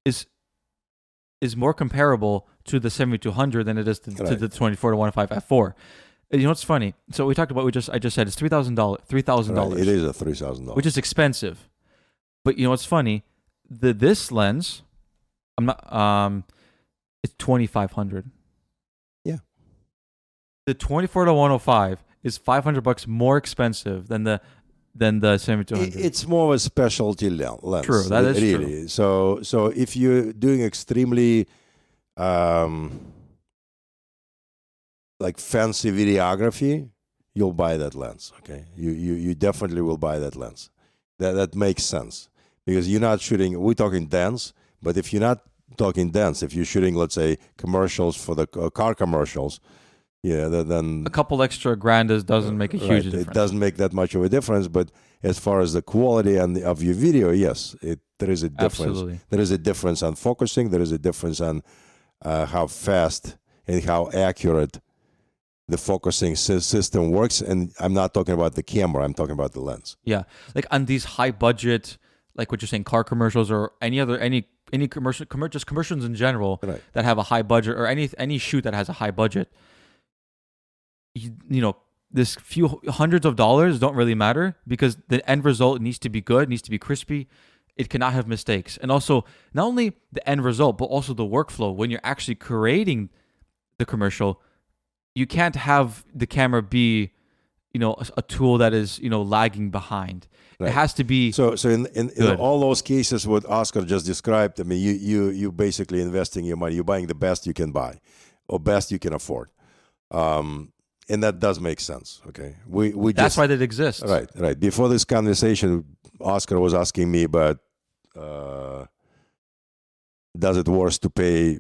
A: is more comparable to the 7200 than it is to the 24 to 105 f4. What's funny? So we talked about I just said it's $3,000. $3,000.
B: It is a $3,000,
A: which is expensive. But what's funny? This lens, I'm not. It's $2,500.
B: Yeah.
A: The 24 to 105 is $500 more expensive than the 7200.
B: It's more of a specialty lens.
A: True, that is
B: really true. So if you're doing extremely like fancy videography, you'll buy that lens. Okay, you definitely will buy that lens. That makes sense because you're not shooting. We're talking dance, but if you're not talking dance, if you're shooting, let's say, commercials for the car commercials. Yeah, then
A: a couple extra grand doesn't make a huge difference.
B: It doesn't make that much of a difference, but as far as the quality of your video, yes, there is a difference.
A: Absolutely.
B: There is a difference on focusing. There is a difference on how fast and how accurate the focusing system works. And I'm not talking about the camera. I'm talking about the lens.
A: Yeah, like on these high budget, like what you're saying, car commercials or any commercial, just commercials in general that have a high budget, or any shoot that has a high budget. This few hundreds of dollars don't really matter because the end result needs to be good, needs to be crispy. It cannot have mistakes. And also, not only the end result, but also the workflow. When you're actually creating the commercial, you can't have the camera be, a tool that is, lagging behind. Right. It has to be.
B: So in all those cases what Oscar just described, I mean, you basically investing your money. You're buying the best you can buy, or best you can afford. And that does make sense. Okay,
A: that's why that exists.
B: Right. Before this conversation, Oscar was asking me about does it worth to pay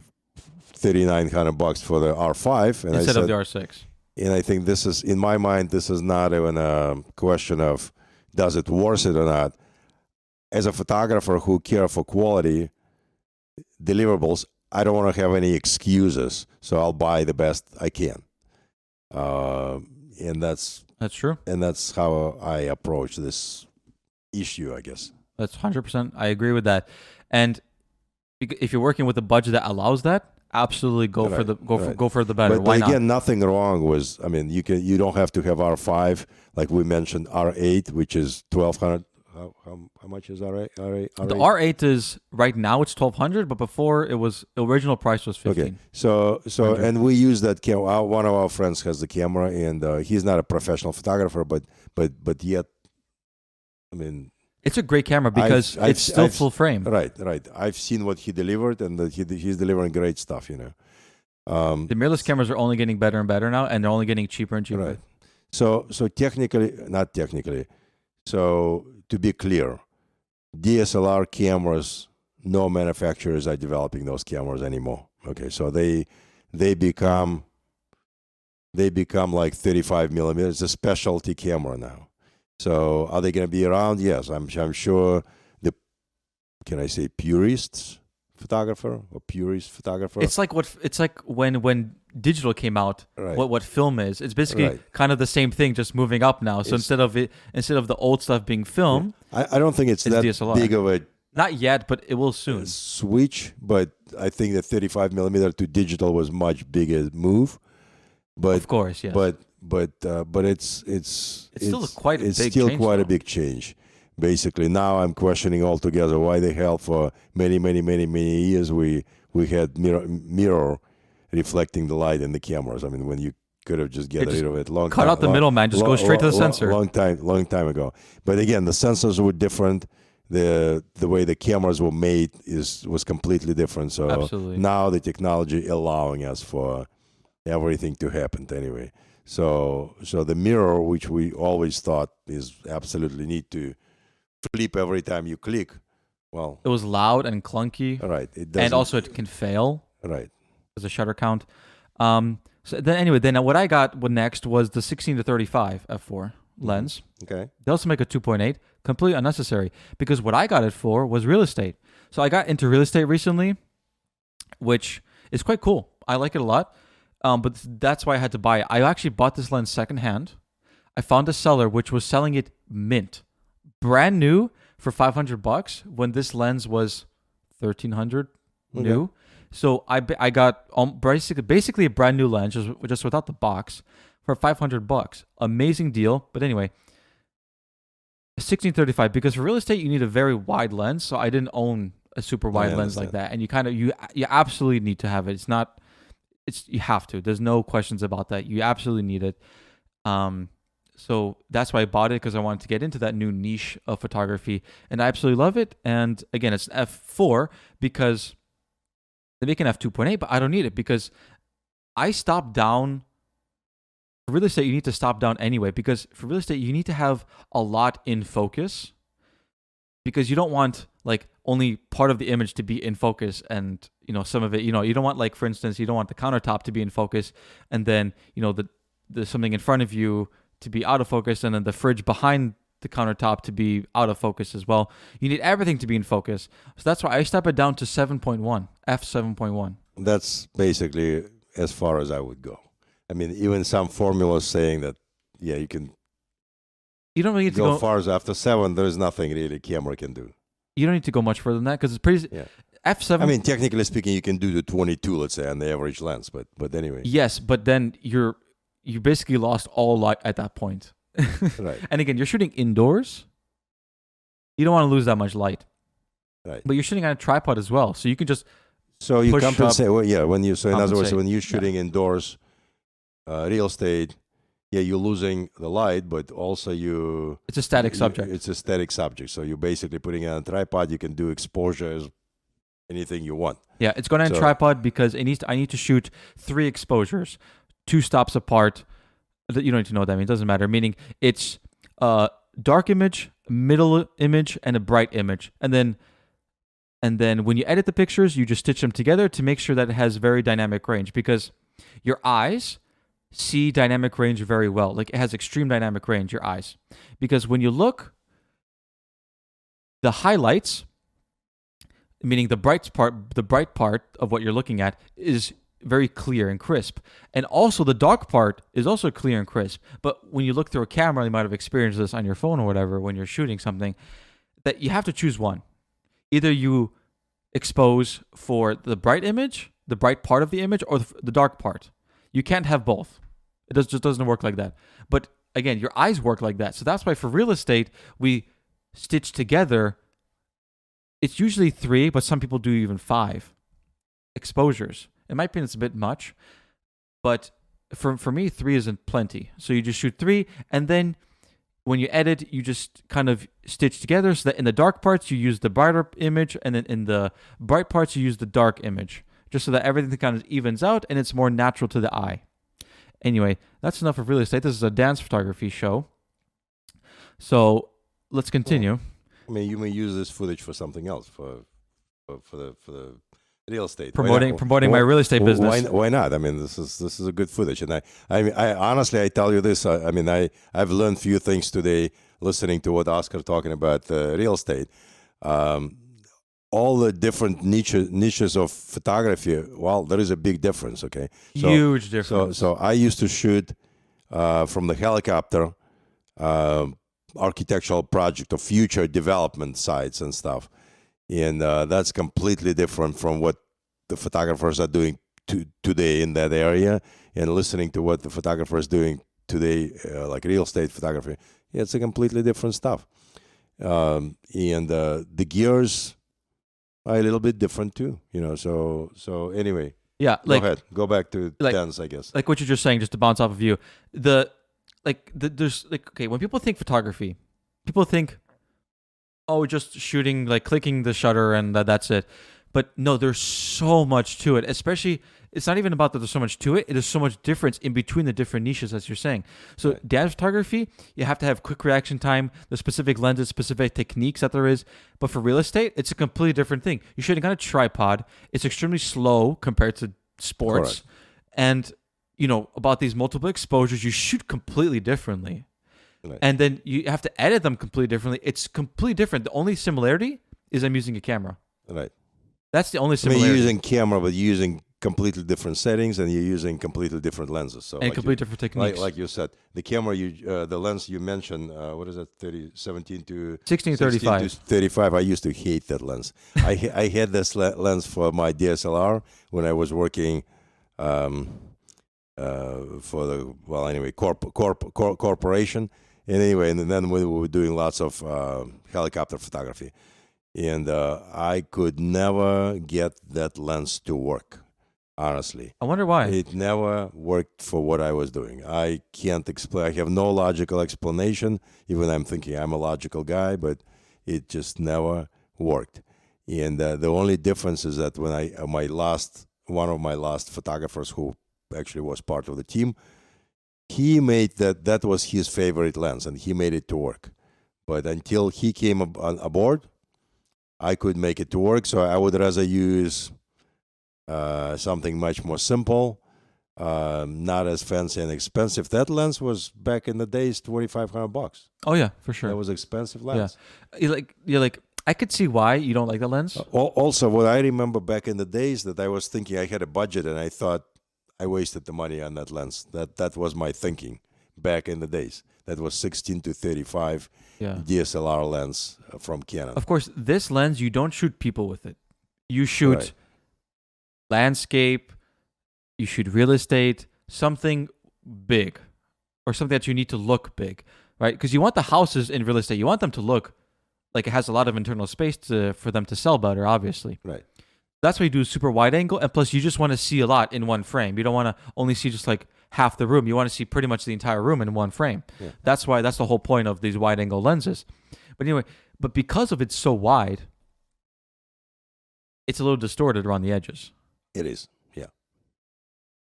B: $3,900 for the R5 and
A: instead of the R6?
B: And I think this is, in my mind, this is not even a question of does it worth it or not. As a photographer who care for quality deliverables, I don't want to have any excuses, so I'll buy the best I can. And that's
A: true.
B: And that's how I approach this issue, I guess.
A: That's 100%. I agree with that. And if you're working with a budget that allows that, absolutely go for
B: Right,
A: the
B: right.
A: go for the better.
B: But
A: Why not?
B: again, nothing wrong with. I mean, you don't have to have R5 like we mentioned. R8, which is 1200. How much is R8?
A: The R8 is right now it's 1200, but before it was the original price was 15.
B: Okay, so and we use that camera. One of our friends has the camera, and he's not a professional photographer, but yet, I mean,
A: It's a great camera because it's still full frame.
B: right. I've seen what he delivered, and that he's delivering great stuff. You know,
A: The mirrorless cameras are only getting better and better now, and they're only getting cheaper and cheaper.
B: right. So technically, not technically. So to be clear, DSLR cameras, no manufacturers are developing those cameras anymore. Okay, so they become like 35 millimeters. It's a specialty camera now. So are they going to be around? Yes, I'm sure the, can I say purist photographer.
A: It's like when digital came out.
B: Right.
A: What film is? It's basically
B: Right.
A: kind of the same thing, just moving up now. So instead of the old stuff being film,
B: I don't think it's that
A: DSLR.
B: big of a
A: not yet, but it will soon.
B: switch, but I think the 35 millimeter to digital was much bigger move. But
A: Of course, yes.
B: but it's
A: still quite a
B: it's
A: big
B: still
A: change,
B: quite a
A: though.
B: big change. Basically, now I'm questioning altogether why the hell for many years we had mirror reflecting the light in the cameras. I mean, when you could have just get
A: just
B: rid of it
A: cut out the middleman, just go straight to the sensor.
B: Long time ago. But again, the sensors were different. The way the cameras were made was completely different. So
A: Absolutely.
B: now the technology allowing us for everything to happen anyway. So the mirror, which we always thought is absolutely need to flip every time you click, well,
A: It was loud and clunky,
B: right, it doesn't,
A: and also it can fail.
B: right.
A: There's a shutter count. So then what I got next was the 16 to 35 f4 lens.
B: Okay.
A: They also make a 2.8, completely unnecessary because what I got it for was real estate. So I got into real estate recently, which is quite cool. I like it a lot. But that's why I had to buy it. I actually bought this lens secondhand. I found a seller which was selling it mint, brand new for $500 when this lens was $1,300 new.
B: Okay.
A: So I got basically a brand new lens just without the box for $500. Amazing deal. But anyway, 1635 because for real estate you need a very wide lens. So I didn't own a super wide lens like that, and you absolutely need to have it. You have to. There's no questions about that. You absolutely need it. So that's why I bought it, because I wanted to get into that new niche of photography, and I absolutely love it. And again, it's an f4 because they make an f2.8, but I don't need it because I stopped down. For real estate, you need to stop down anyway, because for real estate, you need to have a lot in focus, because you don't want like only part of the image to be in focus and some of it, you don't want, like, for instance, you don't want the countertop to be in focus and then there's something in front of you to be out of focus, and then the fridge behind the countertop to be out of focus as well. You need everything to be in focus. So that's why I step it down to 7.1, f7.1.
B: That's basically as far as I would go. I mean, even some formulas saying that, yeah, you can
A: You don't really need to
B: go
A: go
B: far as after 7. There's nothing really camera can do.
A: You don't need to go much further than that, because it's pretty.
B: Yeah.
A: F7.
B: I mean, technically speaking, you can do the 22, let's say, on the average lens, but anyway.
A: Yes, but then you basically lost all light at that point.
B: Right.
A: And again, you're shooting indoors. You don't want to lose that much light.
B: Right.
A: But you're shooting on a tripod as well, so you can just
B: So you
A: push
B: compensate. Well, yeah. In other words,
A: compensate.
B: when you're shooting indoors, real estate, yeah, you're losing the light, but also
A: it's a static subject.
B: It's a static subject. So you're basically putting it on a tripod. You can do exposures, anything you want.
A: Yeah, it's going on a tripod because I need to shoot 3 exposures, 2 stops apart. You don't need to know what that means. It doesn't matter. Meaning it's a dark image, middle image, and a bright image. And then when you edit the pictures, you just stitch them together to make sure that it has very dynamic range, because your eyes see dynamic range very well. Like, it has extreme dynamic range, your eyes. Because when you look, the highlights, meaning the bright part of what you're looking at, is very clear and crisp. And also the dark part is also clear and crisp. But when you look through a camera, you might have experienced this on your phone or whatever, when you're shooting something, that you have to choose one. Either you expose for the bright image the bright part of the image or the dark part. You can't have both. Just doesn't work like that. But again, your eyes work like that. So that's why for real estate, we stitch together. It's usually 3, but some people do even 5 exposures. In my opinion, it's a bit much. But for me, 3 isn't plenty. So you just shoot 3, and then when you edit, you just kind of stitch together so that in the dark parts, you use the brighter image, and then in the bright parts, you use the dark image, just so that everything kind of evens out and it's more natural to the eye. Anyway, that's enough of real estate. This is a dance photography show. So let's continue.
B: I mean, you may use this footage for something else, for the real estate.
A: Promoting my real estate business.
B: Why not? I mean, this is a good footage, and I honestly, I tell you this. I've learned few things today listening to what Oscar talking about real estate. All the different niches of photography. Well, there is a big difference. Okay,
A: huge difference.
B: So I used to shoot from the helicopter. Architectural project of future development sites and stuff, and that's completely different from what the photographers are doing today in that area. And listening to what the photographers doing today, like real estate photography, it's a completely different stuff. And the gears are a little bit different too, So anyway,
A: yeah,
B: go ahead, go back to dance, I guess.
A: Like what you're just saying, just to bounce off of you, there's okay, when people think photography, people think, oh, just shooting, like clicking the shutter and that's it. But no, there's so much to it. Especially, it's not even about that there's so much to it. It is so much difference in between the different niches, as you're saying. So right. Dance photography, you have to have quick reaction time, the specific lenses, specific techniques that there is. But for real estate, it's a completely different thing. You're shooting on a tripod. It's extremely slow compared to sports.
B: Correct.
A: And about these multiple exposures, you shoot completely differently. Right. And then you have to edit them completely differently. It's completely different. The only similarity is I'm using a camera.
B: Right.
A: That's the only similarity.
B: You're using camera, but you're using completely different settings, and you're using completely different lenses. So,
A: and completely different techniques.
B: Like you said, the camera, the lens you mentioned, what is it, 17 to
A: 1635.
B: 16 to 35. I used to hate that lens. I had this lens for my DSLR when I was working for the corporation, and then we were doing lots of helicopter photography, and I could never get that lens to work. Honestly,
A: I wonder why.
B: It never worked for what I was doing. I can't explain. I have no logical explanation. Even I'm thinking I'm a logical guy, but it just never worked. And the only difference is that when one of my last photographers who actually was part of the team, he made that was his favorite lens, and he made it to work. But until he came aboard, I could make it to work. So I would rather use something much more simple, not as fancy and expensive. That lens was back in the days $2,500.
A: Oh yeah, for sure.
B: That was expensive lens.
A: Yeah, you're like I could see why you don't like the lens.
B: Also, what I remember back in the days that I was thinking I had a budget and I thought I wasted the money on that lens. That was my thinking back in the days. That was 16 to 35 DSLR lens from Canon.
A: Of course, this lens, you don't shoot people with it. You shoot landscape, you shoot real estate, something big, or something that you need to look big, right? Because you want the houses in real estate, you want them to look like it has a lot of internal space for them to sell better, obviously.
B: Right.
A: That's why you do a super wide angle, and plus you just want to see a lot in one frame. You don't want to only see just like half the room. You want to see pretty much the entire room in one frame. Yeah. That's the whole point of these wide angle lenses. But anyway, because of it's so wide, it's a little distorted around the edges.
B: It is, yeah.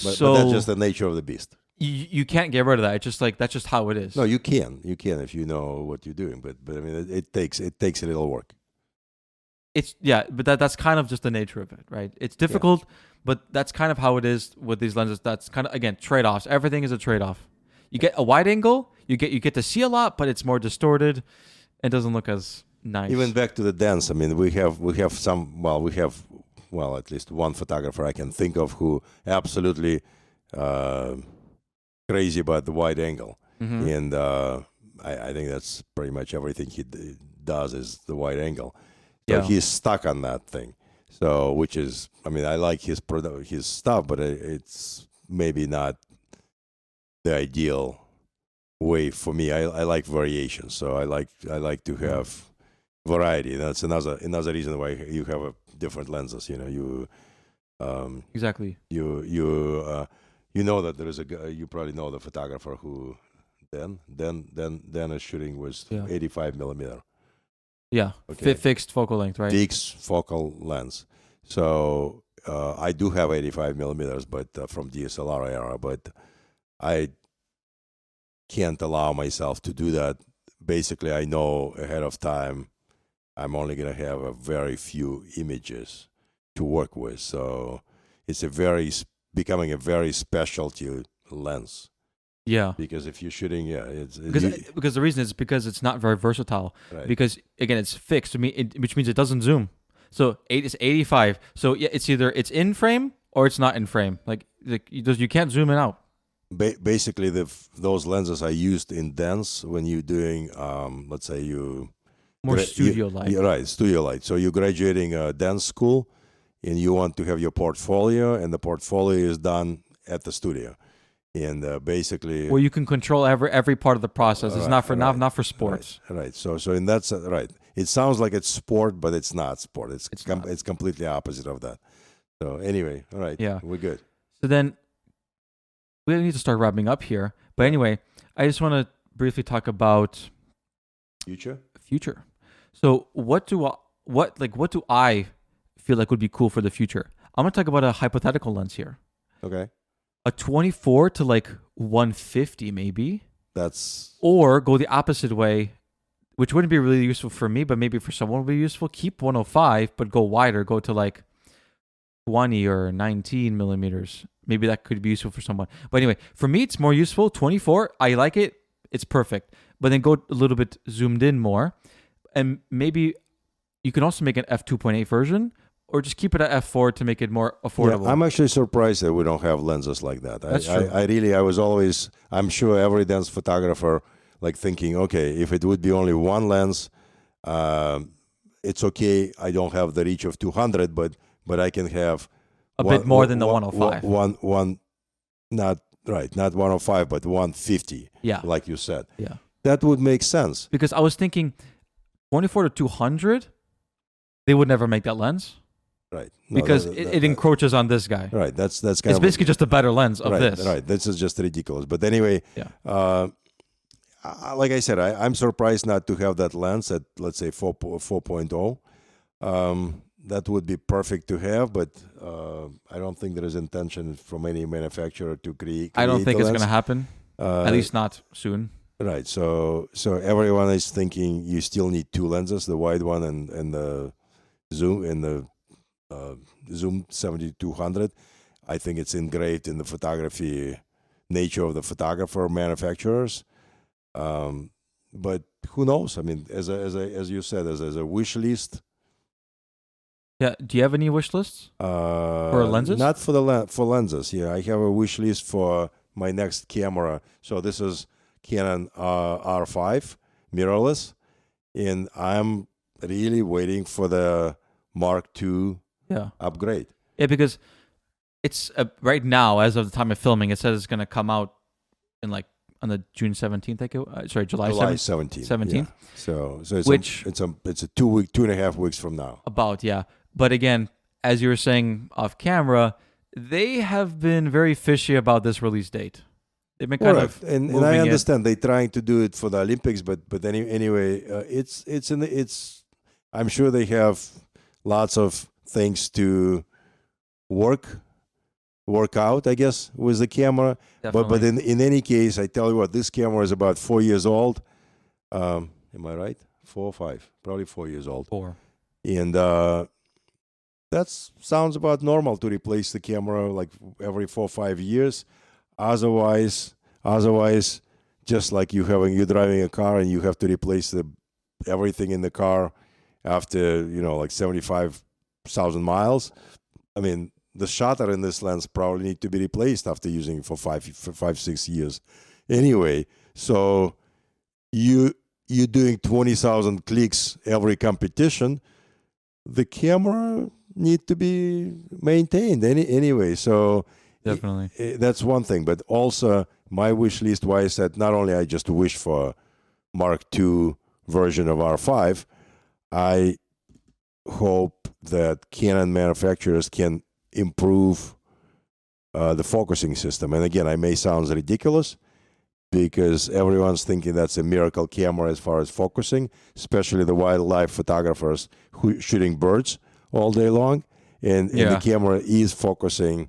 B: But that's just the nature of the beast.
A: You can't get rid of that. It's just like that's just how it is.
B: No, you can if you know what you're doing. But I mean, it takes a little work.
A: But that's kind of just the nature of it, right? It's difficult, but that's kind of how it is with these lenses. That's kind of, again, trade-offs. Everything is a trade-off. You get a wide angle, you get to see a lot, but it's more distorted. It doesn't look as nice.
B: Even back to the dance, I mean, we have at least one photographer I can think of who absolutely crazy about the wide angle, and I think that's pretty much everything he does is the wide angle. So he's stuck on that thing. So, which is, I mean, I like his stuff, but it's maybe not the ideal way for me. I like variation, so I like to have variety. That's another reason why you have different lenses.
A: Exactly.
B: You know that there is a guy. You probably know the photographer who then is shooting with
A: Yeah.
B: 85 millimeter.
A: Yeah.
B: Okay.
A: Fixed focal length, right?
B: Fixed focal lens. So I do have 85 millimeters, but from DSLR era, but I can't allow myself to do that. Basically, I know ahead of time I'm only going to have a very few images to work with. So it's becoming a very specialty lens.
A: Yeah.
B: Because if you're shooting,
A: Because the reason is because it's not very versatile.
B: right.
A: Because again, it's fixed. Which means it doesn't zoom. So it's 85. So yeah, it's either it's in frame or it's not in frame. Like you can't zoom it out.
B: Basically, those lenses are used in dance when you're doing, let's say
A: More studio light.
B: You're right, studio light. So you're graduating a dance school, and you want to have your portfolio, and the portfolio is done at the studio, and basically
A: where you can control every part of the process. It's not for not for sports.
B: Right. So in that sense, right. It sounds like it's sport, but it's not sport. It's completely opposite of that. So anyway, all right.
A: Yeah,
B: we're good.
A: So then we need to start wrapping up here. But anyway, I just want to briefly talk about
B: future.
A: So what do I feel like would be cool for the future? I'm gonna talk about a hypothetical lens here.
B: Okay.
A: A 24 to like 150 maybe.
B: Or
A: go the opposite way, which wouldn't be really useful for me, but maybe for someone would be useful. Keep 105, but go wider. Go to like 20 or 19 millimeters. Maybe that could be useful for someone. But anyway, for me, it's more useful. 24, I like it. It's perfect. But then go a little bit zoomed in more. And maybe you can also make an f2.8 version, or just keep it at f4 to make it more affordable.
B: Yeah, I'm actually surprised that we don't have lenses like that.
A: That's true.
B: I'm sure every dance photographer like thinking, okay, if it would be only one lens, it's okay. I don't have the reach of 200, but I can have
A: a bit more than the 105.
B: Not 105, but 150.
A: Yeah,
B: like you said.
A: Yeah,
B: that would make sense.
A: Because I was thinking, 24 to 200, they would never make that lens.
B: Right.
A: Because it encroaches on this guy.
B: Right. That's kind
A: it's basically just a better lens of this.
B: Right. This is just ridiculous. But anyway,
A: yeah.
B: Like I said, I'm surprised not to have that lens at, let's say, 4.0. That would be perfect to have, but I don't think there is intention from any manufacturer to create.
A: I don't think it's going to happen. At least not soon.
B: Right. So everyone is thinking you still need two lenses: the wide one and the zoom and the zoom 7200. I think it's engraved in the photography nature of the photographer manufacturers. But who knows? I mean, as you said, as a wish list.
A: Yeah. Do you have any wish lists for lenses?
B: Not for for lenses. Yeah, I have a wish list for my next camera. So this is Canon R5 mirrorless, and I'm really waiting for the Mark II upgrade.
A: Yeah, because it's right now, as of the time of filming, it says it's going to come out in like on the June 17th. July 17th. 17th.
B: Yeah. So it's a 2.5 weeks from now.
A: About But again, as you were saying off camera, they have been very fishy about this release date. They've been kind of
B: and I understand they're trying to do it for the Olympics, but anyway, I'm sure they have lots of things to work out, I guess, with the camera.
A: Definitely.
B: But in any case, I tell you what, this camera is about 4 years old. Am I right? 4 or 5? Probably 4 years old.
A: 4.
B: And that sounds about normal to replace the camera like every 4 or 5 years. Otherwise, just like you're driving a car and you have to replace everything in the car after like 75,000 miles. I mean, the shutter in this lens probably need to be replaced after using it for 5-6 years. Anyway, so you're doing 20,000 clicks every competition. The camera need to be maintained anyway. So
A: Definitely.
B: that's one thing. But also my wish list, why I said not only I just wish for Mark II version of R5, I hope that Canon manufacturers can improve the focusing system. And again, I may sound ridiculous because everyone's thinking that's a miracle camera as far as focusing, especially the wildlife photographers who shooting birds all day long. And the camera is focusing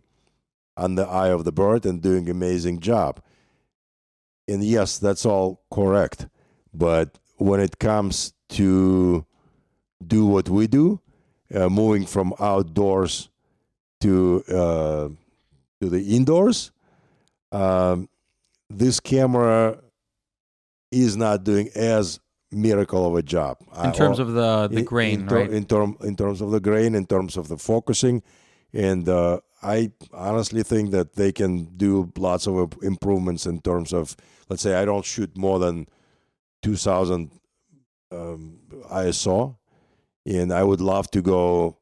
B: on the eye of the bird and doing an amazing job. And yes, that's all correct. But when it comes to do what we do, moving from outdoors to the indoors, this camera is not doing as miracle of a job
A: in terms of the grain, right?
B: In terms of the grain, in terms of the focusing, and I honestly think that they can do lots of improvements in terms of, let's say, I don't shoot more than 2,000 ISO, and I would love to go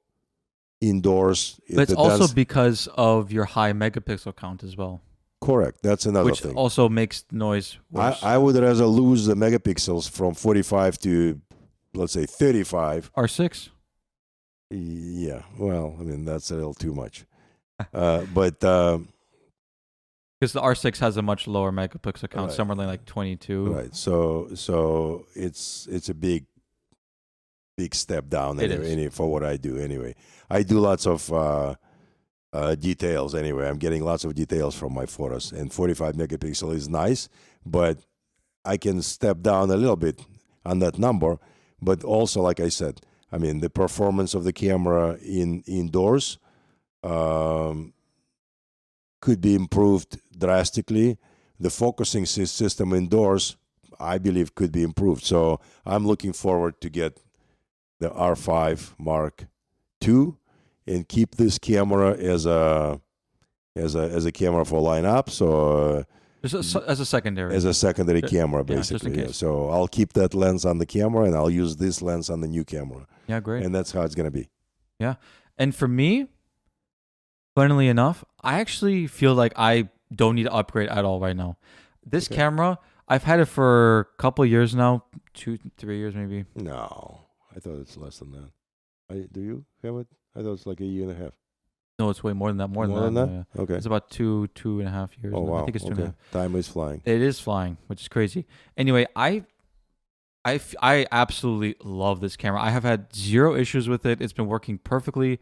B: indoors.
A: But it's also because of your high megapixel count as well.
B: Correct. That's another thing.
A: Which also makes noise worse.
B: I would rather lose the megapixels from 45 to, let's say, 35.
A: R6?
B: Yeah. Well, I mean, that's a little too much. But
A: because the R6 has a much lower megapixel count,
B: right,
A: somewhere like 22.
B: Right. So it's a big step down for what I do anyway. I do lots of details anyway. I'm getting lots of details from my photos, and 45 megapixel is nice, but I can step down a little bit on that number. But also, like I said, I mean, the performance of the camera indoors could be improved drastically. The focusing system indoors, I believe, could be improved. So I'm looking forward to get the R5 Mark II and keep this camera as a camera for lineups, or
A: as a secondary.
B: As a secondary camera, basically. Yeah, so I'll keep that lens on the camera, and I'll use this lens on the new camera.
A: Yeah, great.
B: And that's how it's gonna be.
A: Yeah, and for me, funnily enough, I actually feel like I don't need to upgrade at all right now. This camera, I've had it for a couple of years now, 2-3 years maybe.
B: No, I thought it's less than that. Do you have it? I thought it's like a year and a half.
A: No, it's way more than that. More than that? Yeah.
B: Okay.
A: It's about 2.5 years.
B: Oh, wow.
A: I think it's 2.5.
B: Time is flying.
A: It is flying, which is crazy. Anyway, I absolutely love this camera. I have had zero issues with it. It's been working perfectly.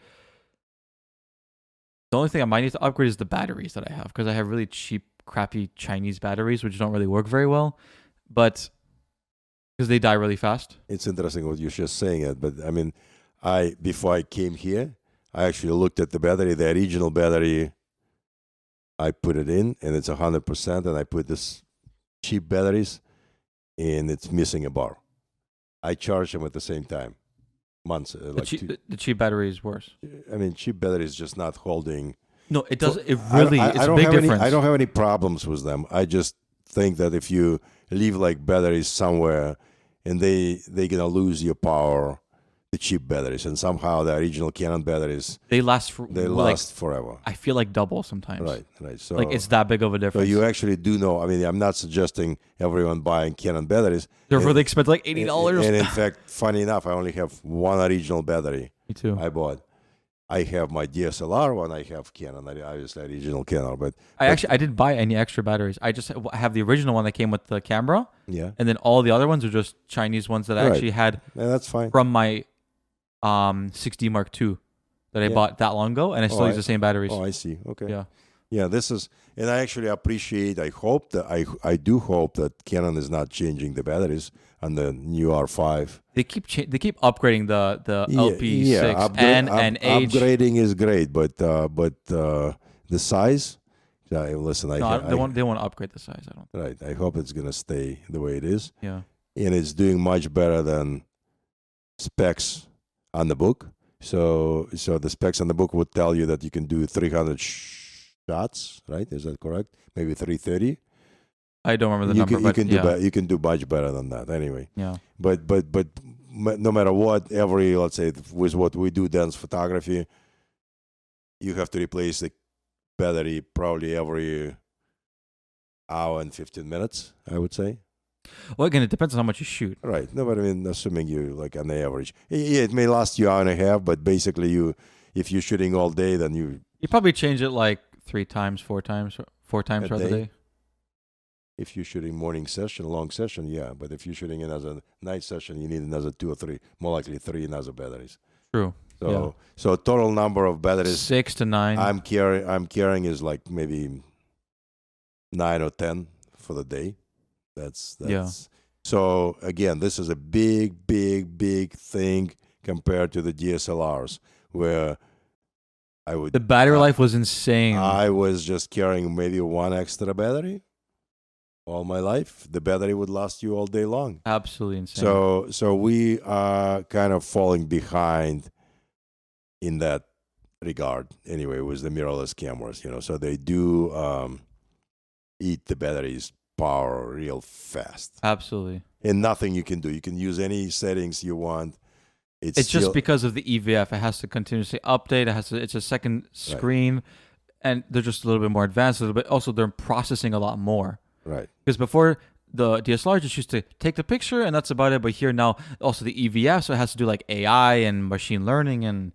A: The only thing I might need to upgrade is the batteries that I have, because I have really cheap, crappy Chinese batteries, which don't really work very well. But because they die really fast.
B: It's interesting what you're just saying it, but I mean, before I came here, I actually looked at the battery, the original battery. I put it in, and it's 100%, and I put this cheap batteries, and it's missing a bar. I charge them at the same time. Months.
A: The cheap battery is worse.
B: I mean, cheap battery is just not holding.
A: No, it does. It really, it's a big difference.
B: I don't have any problems with them. I just think that if you leave like batteries somewhere, and they're gonna lose your power, the cheap batteries, and somehow the original Canon batteries
A: they last
B: forever.
A: I feel like double sometimes.
B: Right. So
A: like it's that big of a difference.
B: So you actually do know. I mean, I'm not suggesting everyone buying Canon batteries.
A: They're really expensive, like $80.
B: And in fact, funny enough, I only have one original battery.
A: Me too.
B: I bought. I have my DSLR one. I have Canon. Obviously, original Canon. But
A: I didn't buy any extra batteries. I just have the original one that came with the camera.
B: Yeah.
A: And then all the other ones are just Chinese ones that I actually had.
B: Yeah, that's fine.
A: From my 6D Mark II that I bought that long ago, and I still use the same batteries.
B: Oh, I see. Okay.
A: Yeah.
B: This is, and I actually appreciate. I hope that I do hope that Canon is not changing the batteries on the new R5.
A: They keep upgrading the LP6 and H.
B: Upgrading is great, but the size. Listen,
A: they want to upgrade the size. I don't.
B: Right. I hope it's gonna stay the way it is.
A: Yeah.
B: And it's doing much better than specs on the book. So the specs on the book would tell you that you can do 300 shots, right? Is that correct? Maybe 330.
A: I don't remember the number, but
B: you can do much better than that anyway.
A: Yeah.
B: But no matter what, let's say with what we do, dance photography, you have to replace the battery probably every hour and 15 minutes, I would say.
A: Well, again, it depends on how much you shoot.
B: Right. No, but I mean, assuming you like on the average, yeah, it may last you hour and a half, but basically, if you're shooting all day, then you
A: probably change it like 3 times, 4 times throughout the day.
B: If you're shooting morning session, long session, yeah. But if you're shooting another night session, you need another 2 or 3, more likely 3 another batteries.
A: True.
B: So total number of batteries
A: 6 to 9.
B: I'm carrying is like maybe 9 or 10 for the day. That's So again, this is a big thing compared to the DSLRs, where
A: the battery life was insane.
B: I was just carrying maybe 1 extra battery all my life. The battery would last you all day long.
A: Absolutely insane.
B: So we are kind of falling behind in that regard anyway with the mirrorless cameras, so they do eat the battery's power real fast.
A: Absolutely.
B: And nothing you can do. You can use any settings you want.
A: It's just because of the EVF. It has to continuously update. It's a second screen, right. And they're just a little bit more advanced. Also, they're processing a lot more.
B: Right.
A: Because before, the DSLR just used to take the picture and that's about it. But here now, also the EVF, so it has to do like AI and machine learning and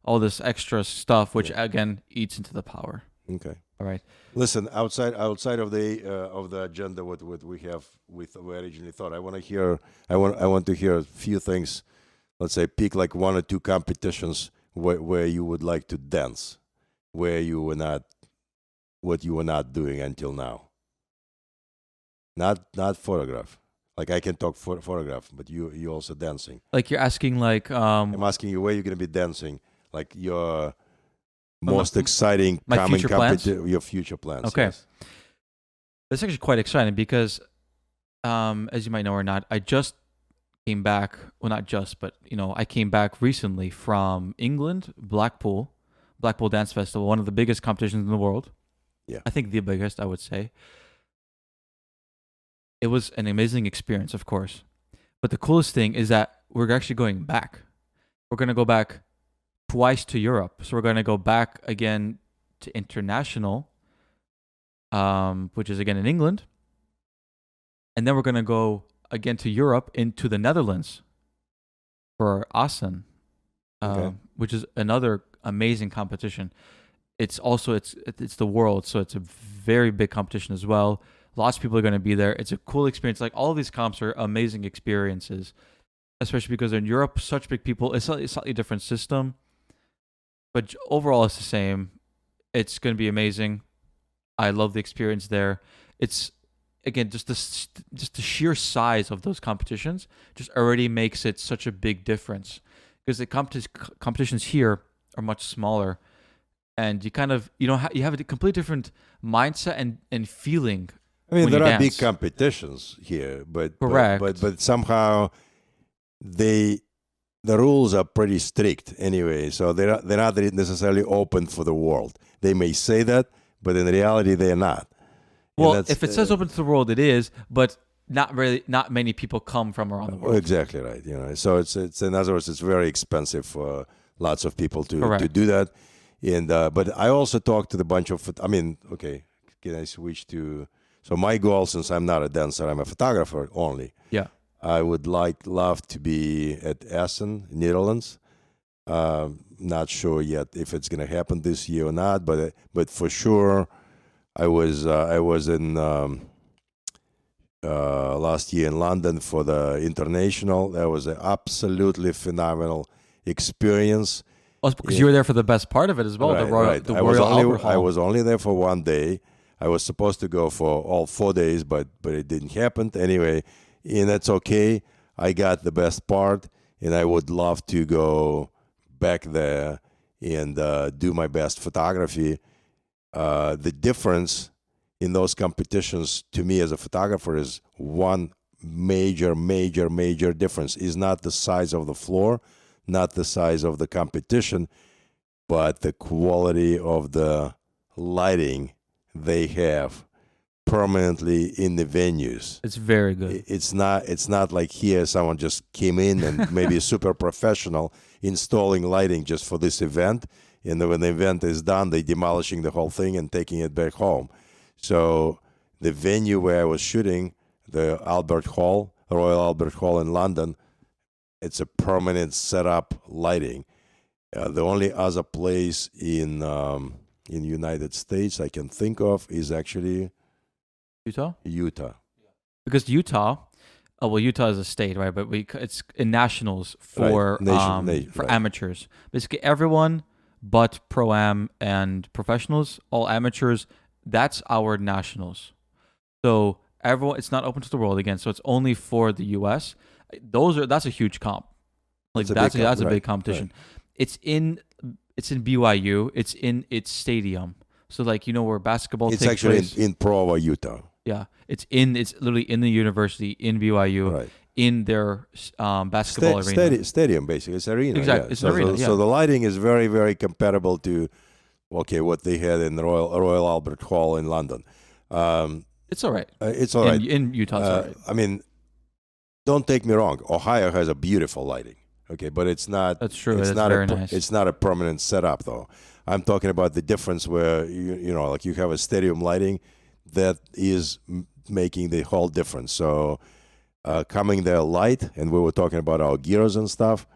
A: all this extra stuff, which again eats into the power.
B: Okay.
A: All right.
B: Listen, outside of the agenda, what we have we originally thought, I want to hear a few things. Let's say pick like 1 or 2 competitions where you would like to dance, where you were not, what you were not doing until now. Not photograph. Like I can talk photograph, but you also dancing.
A: Like you're asking like
B: I'm asking you where you're gonna be dancing. Like your most exciting coming competition, your future plans.
A: Okay.
B: Yes.
A: That's actually quite exciting because, as you might know or not, I just came back. Well, not just, but I came back recently from England, Blackpool Dance Festival, one of the biggest competitions in the world.
B: Yeah,
A: I think the biggest, I would say. It was an amazing experience, of course, but the coolest thing is that we're actually going back. We're gonna go back twice to Europe, so we're gonna go back again to international, which is again in England, and then we're gonna go again to Europe into the Netherlands for Assen, which is another amazing competition. It's also it's the world, so it's a very big competition as well. Lots of people are going to be there. It's a cool experience. Like all of these comps are amazing experiences, especially because in Europe, such big people. It's a slightly different system, but overall it's the same. It's going to be amazing. I love the experience there. It's again just the sheer size of those competitions just already makes it such a big difference, because the competitions here are much smaller, and you kind of you have a completely different mindset and feeling.
B: I mean, there are big competitions here, but
A: correct.
B: But somehow the rules are pretty strict anyway, so they're not necessarily open for the world. They may say that, but in reality, they're not.
A: Well, if it says open to the world, it is, but not many people come from around the world.
B: Exactly right. So it's in other words, it's very expensive for lots of people to do that. And but I also talked to the bunch of. I mean, okay, can I switch to? So my goal, since I'm not a dancer, I'm a photographer only.
A: Yeah.
B: I would love to be at Assen, Netherlands. Not sure yet if it's going to happen this year or not, but for sure, I was in last year in London for the international. That was an absolutely phenomenal experience.
A: Also because you were there for the best part of it as well.
B: Right,
A: the Royal Albert Hall.
B: I was only there for 1 day. I was supposed to go for all 4 days, but it didn't happen. Anyway, and that's okay. I got the best part, and I would love to go back there and do my best photography. The difference in those competitions to me as a photographer is one major difference is not the size of the floor, not the size of the competition, but the quality of the lighting they have permanently in the venues.
A: It's very good.
B: It's not like here someone just came in and maybe a super professional installing lighting just for this event, and then when the event is done, they demolishing the whole thing and taking it back home. So the venue where I was shooting, the Royal Albert Hall in London, it's a permanent setup lighting. The only other place in United States I can think of is actually
A: Utah. Because Utah, Utah is a state, right? But it's in nationals for
B: right.
A: amateurs. Basically, everyone but pro-am and professionals, all amateurs, that's our nationals. So everyone, it's not open to the world again. So it's only for the U.S. That's a huge comp. Like that's a big competition. Right. It's in BYU. It's in its stadium. So like where basketball takes place.
B: It's actually in Provo, Utah.
A: Yeah, it's literally in the university in BYU,
B: right.
A: in their basketball arena.
B: Stadium, basically. It's arena.
A: Exactly,
B: yeah.
A: It's an arena.
B: So the lighting is very, very comparable to, what they had in the Royal Albert Hall in London.
A: It's all right.
B: It's all right.
A: In Utah, it's all right.
B: I mean, don't take me wrong. Ohio has a beautiful lighting. Okay, but it's not.
A: That's true.
B: It's not
A: very nice.
B: It's not a permanent setup, though. I'm talking about the difference where like you have a stadium lighting that is making the whole difference. So coming there light, and we were talking about our gears and stuff.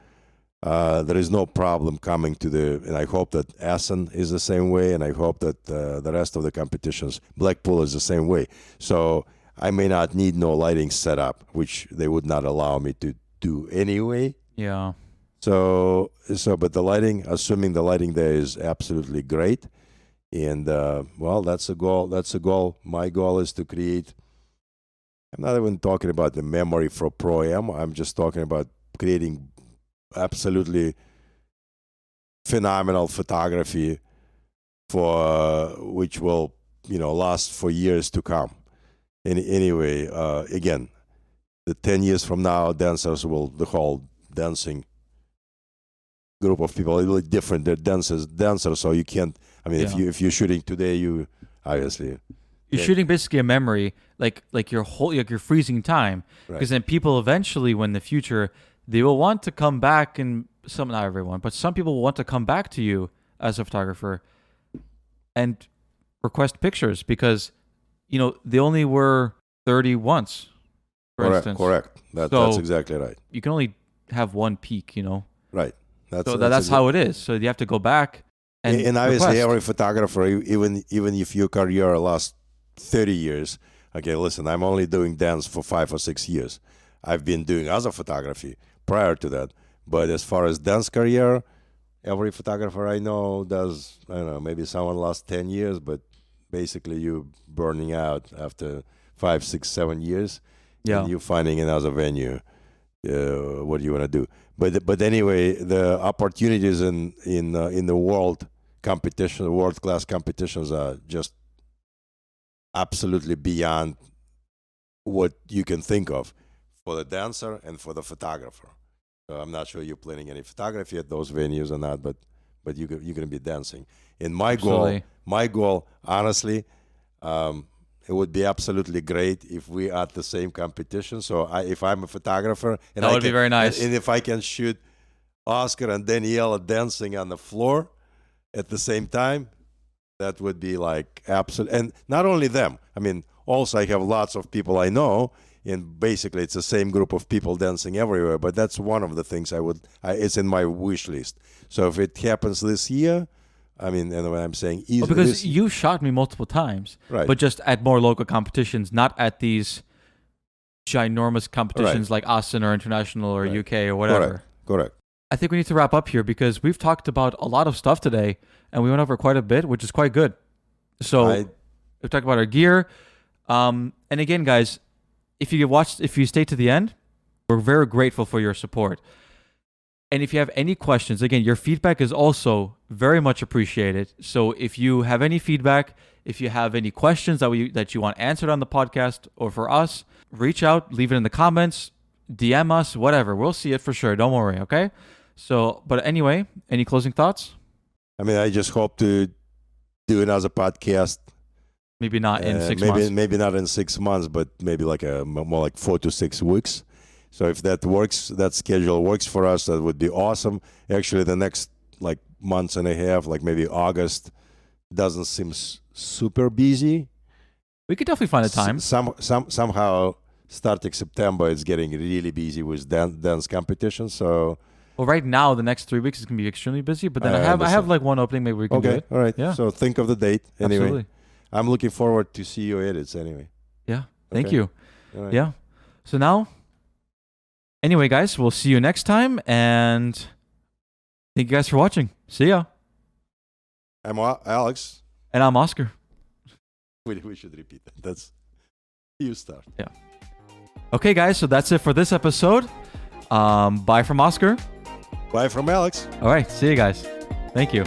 B: There is no problem coming to and I hope that Essen is the same way, and I hope that the rest of the competitions, Blackpool is the same way. So I may not need no lighting setup, which they would not allow me to do anyway.
A: Yeah.
B: So, but the lighting, assuming the lighting there is absolutely great, and that's a goal. That's a goal. My goal is to create. I'm not even talking about the memory for Pro-Am. I'm just talking about creating absolutely phenomenal photography for which will last for years to come. Anyway, again, the 10 years from now, the whole dancing group of people are really different. They're dancers, so you can't. I mean, if you're shooting today, you obviously
A: you're shooting basically a memory, like you're freezing time, because then people eventually, when in the future, they will want to come back, and not everyone, but some people will want to come back to you as a photographer and request pictures because they only were 30 once, for instance.
B: Correct. That's exactly right.
A: You can only have one peak,
B: Right.
A: That's how it is. So you have to go back and
B: obviously every photographer, even if your career lasts 30 years, okay, listen, I'm only doing dance for 5 or 6 years. I've been doing other photography prior to that. But as far as dance career, every photographer I know does, I don't know, maybe someone lasts 10 years, but basically you're burning out after 5, 6, 7 years.
A: Yeah.
B: And you're finding another venue. What do you want to do? But anyway, the opportunities in the world class competitions are just absolutely beyond what you can think of for the dancer and for the photographer. So I'm not sure you're planning any photography at those venues or not, but you're going to be dancing. And my goal, honestly, it would be absolutely great if we are at the same competition. So if I'm a photographer, and
A: that would be very nice.
B: And if I can shoot Oscar and Daniela dancing on the floor at the same time, that would be like absolute. And not only them. I mean, also I have lots of people I know, and basically it's the same group of people dancing everywhere. But that's one of the things it's in my wish list. So if it happens this year. I mean, and when I'm saying easy,
A: because you shot me multiple times,
B: right?
A: But just at more local competitions, not at these ginormous competitions like Austin or International or UK or whatever.
B: Correct.
A: I think we need to wrap up here because we've talked about a lot of stuff today, and we went over quite a bit, which is quite good. So we've talked about our gear, and again, guys, if you stay to the end, we're very grateful for your support. And if you have any questions, again, your feedback is also very much appreciated. So if you have any feedback, if you have any questions that you want answered on the podcast or for us, reach out, leave it in the comments, DM us, whatever. We'll see it for sure. Don't worry, okay? So, but anyway, any closing thoughts?
B: I mean, I just hope to do another podcast
A: Maybe not in 6
B: maybe
A: months.
B: maybe not in 6 months, but maybe like more like 4 to 6 weeks. So if that works, that schedule works for us, that would be awesome. Actually, the next like months and a half, like maybe August, doesn't seem super busy.
A: We could definitely find a time.
B: Somehow starting September, it's getting really busy with dance competition. So
A: Well, right now the next 3 weeks is gonna be extremely busy. But then
B: I
A: I have
B: understand.
A: like one opening. Maybe we can do
B: okay,
A: it.
B: all right.
A: Yeah.
B: So think of the date anyway.
A: Absolutely.
B: I'm looking forward to see your edits anyway.
A: Yeah. Thank
B: Okay.
A: you.
B: All right.
A: Yeah. So now, anyway, guys, we'll see you next time, and thank you guys for watching. See ya.
B: I'm Alex.
A: And I'm Oscar.
B: We should repeat that. That's you start.
A: Okay, guys. So that's it for this episode. Bye from Oscar.
B: Bye from Alex.
A: All right. See you guys. Thank you.